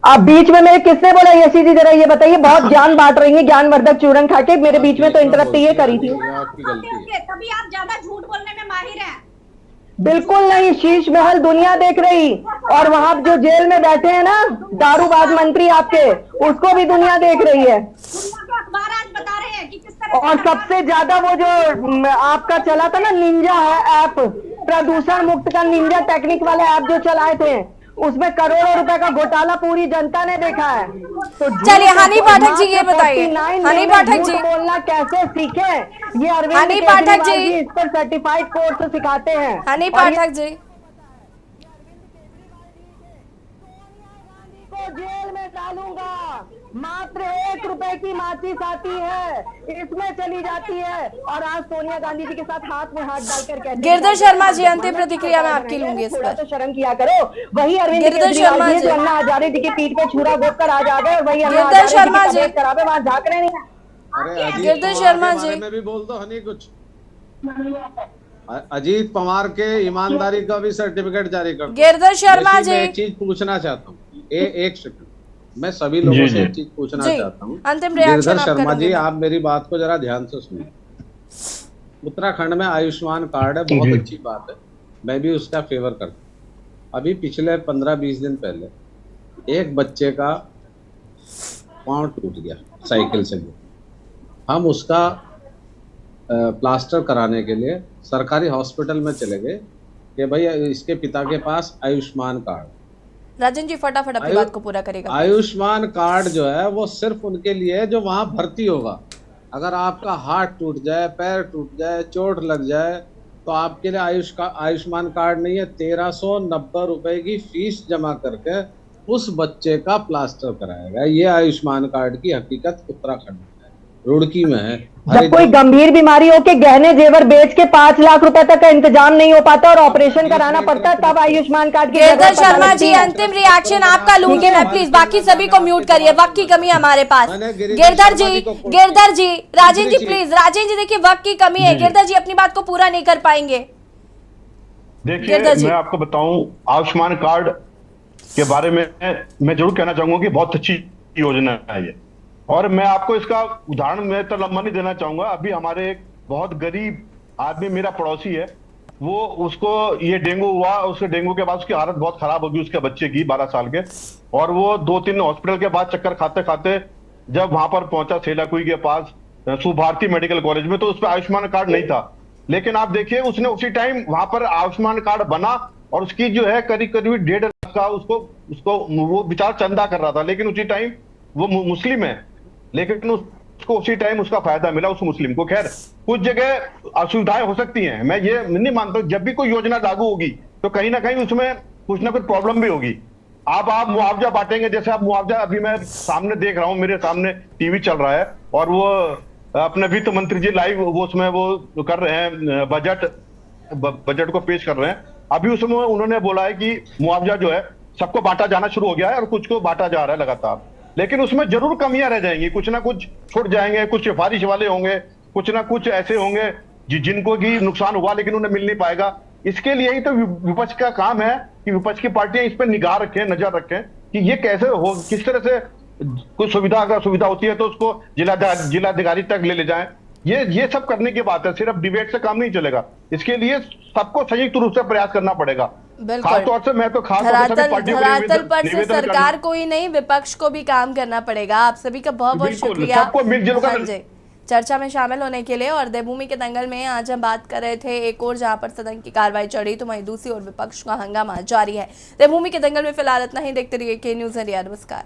Speaker 5: आप बीच में मेरे किसने बोला यशी जी जरा ये बताइए? बहुत ज्ञान बांट रही है, ज्ञानवर्धक चूरन खा के मेरे बीच में तो इंटरप्ट ये करी थी।
Speaker 6: आपकी गलती है।
Speaker 7: तभी आप ज्यादा झूठ बोलने में माहिर हैं।
Speaker 5: बिल्कुल नहीं, शीश महल दुनिया देख रही, और वहां जो जेल में बैठे हैं ना दारूबाज मंत्री आपके, उसको भी दुनिया देख रही है।
Speaker 7: अखबार आज बता रहे हैं कि किस तरह।
Speaker 5: और सबसे ज्यादा वो जो आपका चला था ना निंजा है ऐप, प्रदूषण मुक्त का निंजा टेक्निक वाले ऐप जो चलाए थे, उसमें करोड़ों रुपए का घोटाला पूरी जनता ने देखा है। तो
Speaker 1: चलिए हनी पाठक जी ये बताइए, हनी पाठक जी
Speaker 5: बोलना कैसे सीखे? ये अरविंद
Speaker 1: हनी पाठक जी
Speaker 5: इस पर सर्टिफाइड कोर्स सिखाते हैं।
Speaker 1: हनी पाठक जी
Speaker 5: को जेल में डालूंगा, मात्र 1 रुपए की माचिस आती है, इसमें चली जाती है। और आज सोनिया गांधी जी के साथ हाथ में हाथ डालकर कहते हैं
Speaker 1: गिरधर शर्मा जी अंतिम प्रतिक्रिया में आपकी लूंगी इस पर।
Speaker 5: तो शर्म किया करो। वही अरविंद
Speaker 1: गिरधर शर्मा जी,
Speaker 5: अन्ना हजारे जी की पीठ पे छुरा घोप कर आज आ गए, और वही
Speaker 1: गिरधर शर्मा जी
Speaker 5: करावे वहां झाँक रहे नहीं।
Speaker 6: अरे अजीत
Speaker 1: गिरधर
Speaker 6: पवार
Speaker 1: शर्मा
Speaker 6: के बारे
Speaker 1: जी।
Speaker 6: में भी बोल दो हनी कुछ। अजीत पवार के ईमानदारी का भी सर्टिफिकेट जारी कर दो।
Speaker 1: गिरधर शर्मा
Speaker 6: मैं
Speaker 1: जी
Speaker 6: एक चीज पूछना चाहता हूँ, एक सेकंड, मैं सभी लोगों से एक चीज पूछना
Speaker 1: जी,
Speaker 6: चाहता हूँ।
Speaker 1: अंतिम रिएक्शन
Speaker 6: गिरधर
Speaker 1: आप
Speaker 6: शर्मा
Speaker 1: करेंगे
Speaker 6: जी,
Speaker 1: ना?
Speaker 6: आप मेरी बात को जरा ध्यान से सुनिए। उत्तराखंड में आयुष्मान कार्ड है, बहुत अच्छी बात है, मैं भी उसका फेवर करता हूँ। अभी पिछले 15-20 दिन पहले एक बच्चे का पाँव टूट गया साइकिल से, हम उसका प्लास्टर कराने के लिए सरकारी हॉस्पिटल में चले गए कि भाई इसके पिता के पास आयुष्मान कार्ड।
Speaker 1: राजन जी फटाफट अपनी बात को पूरा करेगा।
Speaker 6: आयुष्मान कार्ड जो है वो सिर्फ उनके लिए है जो वहां भर्ती होगा। अगर आपका हाथ टूट जाए, पैर टूट जाए, चोट लग जाए, तो आपके लिए आयुष्मान कार्ड नहीं है। 1390 रुपए की फीस जमा करके उस बच्चे का प्लास्टर कराएगा। ये आयुष्मान कार्ड की हकीकत उत्तराखंड में है। रुड़की में है।
Speaker 5: जब कोई गंभीर बीमारी हो के गहने जेवर बेच के 5 लाख रुपए तक का इंतजाम नहीं हो पाता और ऑपरेशन कराना पड़ता है, तब आयुष्मान कार्ड की
Speaker 1: गिरधर
Speaker 5: जरूरत पता
Speaker 1: शर्मा
Speaker 5: लगती
Speaker 1: जी,
Speaker 5: है।
Speaker 1: अंतिम रिएक्शन आपका लूंगी मैं, प्लीज बाकी सभी को म्यूट करिए, वक्त की कमी है हमारे पास। गिरधर जी, राजेंद्र जी प्लीज, राजेंद्र जी देखिए वक्त की कमी है, गिरधर जी अपनी बात को पूरा नहीं कर पाएंगे।
Speaker 9: देखिए, मैं आपको बताऊं, आयुष्मान कार्ड के बारे में मैं जरूर कहना चाहूंगा कि बहुत अच्छी योजना है ये, और मैं आपको इसका उदाहरण मैं तो लंबा नहीं देना चाहूंगा। अभी हमारे एक बहुत गरीब आदमी, मेरा पड़ोसी है, वो उसको ये डेंगू हुआ, उसके डेंगू के बाद उसकी हालत बहुत खराब होगी, उसके बच्चे की 12 साल के, और वो 2-3 हॉस्पिटल के बाद चक्कर खाते खाते जब वहां पर पहुंचा सेलाकुई के पास सुभारती मेडिकल कॉलेज में, तो उस पर आयुष्मान कार्ड नहीं था। लेकिन आप देखिए, उसने उसी टाइम वहां पर आयुष्मान कार्ड बना और उसकी जो है करीब करीब 1.5 लाख का उसको वो बेचारा चंदा कर रहा था, लेकिन उसी टाइम वो मुस्लिम है, लेकिन उसको उसी टाइम उसका फायदा मिला उस मुस्लिम को। खैर, कुछ जगह असुविधाएं हो सकती हैं, मैं ये नहीं मानता। जब भी कोई योजना लागू होगी तो कहीं ना कहीं उसमें कुछ ना कुछ प्रॉब्लम भी होगी। आप मुआवजा बांटेंगे, जैसे आप मुआवजा, अभी मैं सामने देख रहा हूं, मेरे सामने टीवी चल रहा है और वो अपने वित्त मंत्री जी लाइव वो उसमें वो कर रहे हैं, बजट को पेश कर रहे हैं। अभी उसमें उन्होंने बोला है कि मुआवजा जो है सबको बांटा जाना शुरू हो गया है और कुछ को बांटा जा रहा है लगातार, लेकिन उसमें जरूर कमियां रह जाएंगी, कुछ ना कुछ छूट जाएंगे, कुछ सिफारिश वाले होंगे, कुछ ना कुछ ऐसे होंगे जिनको की नुकसान हुआ लेकिन उन्हें मिल नहीं पाएगा। इसके लिए ही तो विपक्ष का काम है कि विपक्ष की पार्टियां इस पर निगाह रखें, नजर रखें कि ये कैसे हो, किस तरह से कुछ सुविधा, अगर सुविधा होती है तो उसको जिलाधिकारी तक ले जाएं। ये सब करने की बात है, सिर्फ डिबेट से काम नहीं चलेगा, इसके लिए सबको संयुक्त रूप से प्रयास करना पड़ेगा। खासतौर से मैं तो
Speaker 1: धरातल पर से सरकार को ही नहीं, विपक्ष को भी काम करना पड़ेगा। आप सभी का बहुत बहुत शुक्रिया चर्चा में शामिल होने के लिए। और देवभूमि के दंगल में आज हम बात कर रहे थे, एक और जहां पर सदन की कार्रवाई चढ़ी तो वहीं दूसरी ओर विपक्ष का हंगामा जारी है। देवभूमि के दंगल में फिलहाल इतना ही, देखते रहिए के न्यूज़ इंडिया। नमस्कार।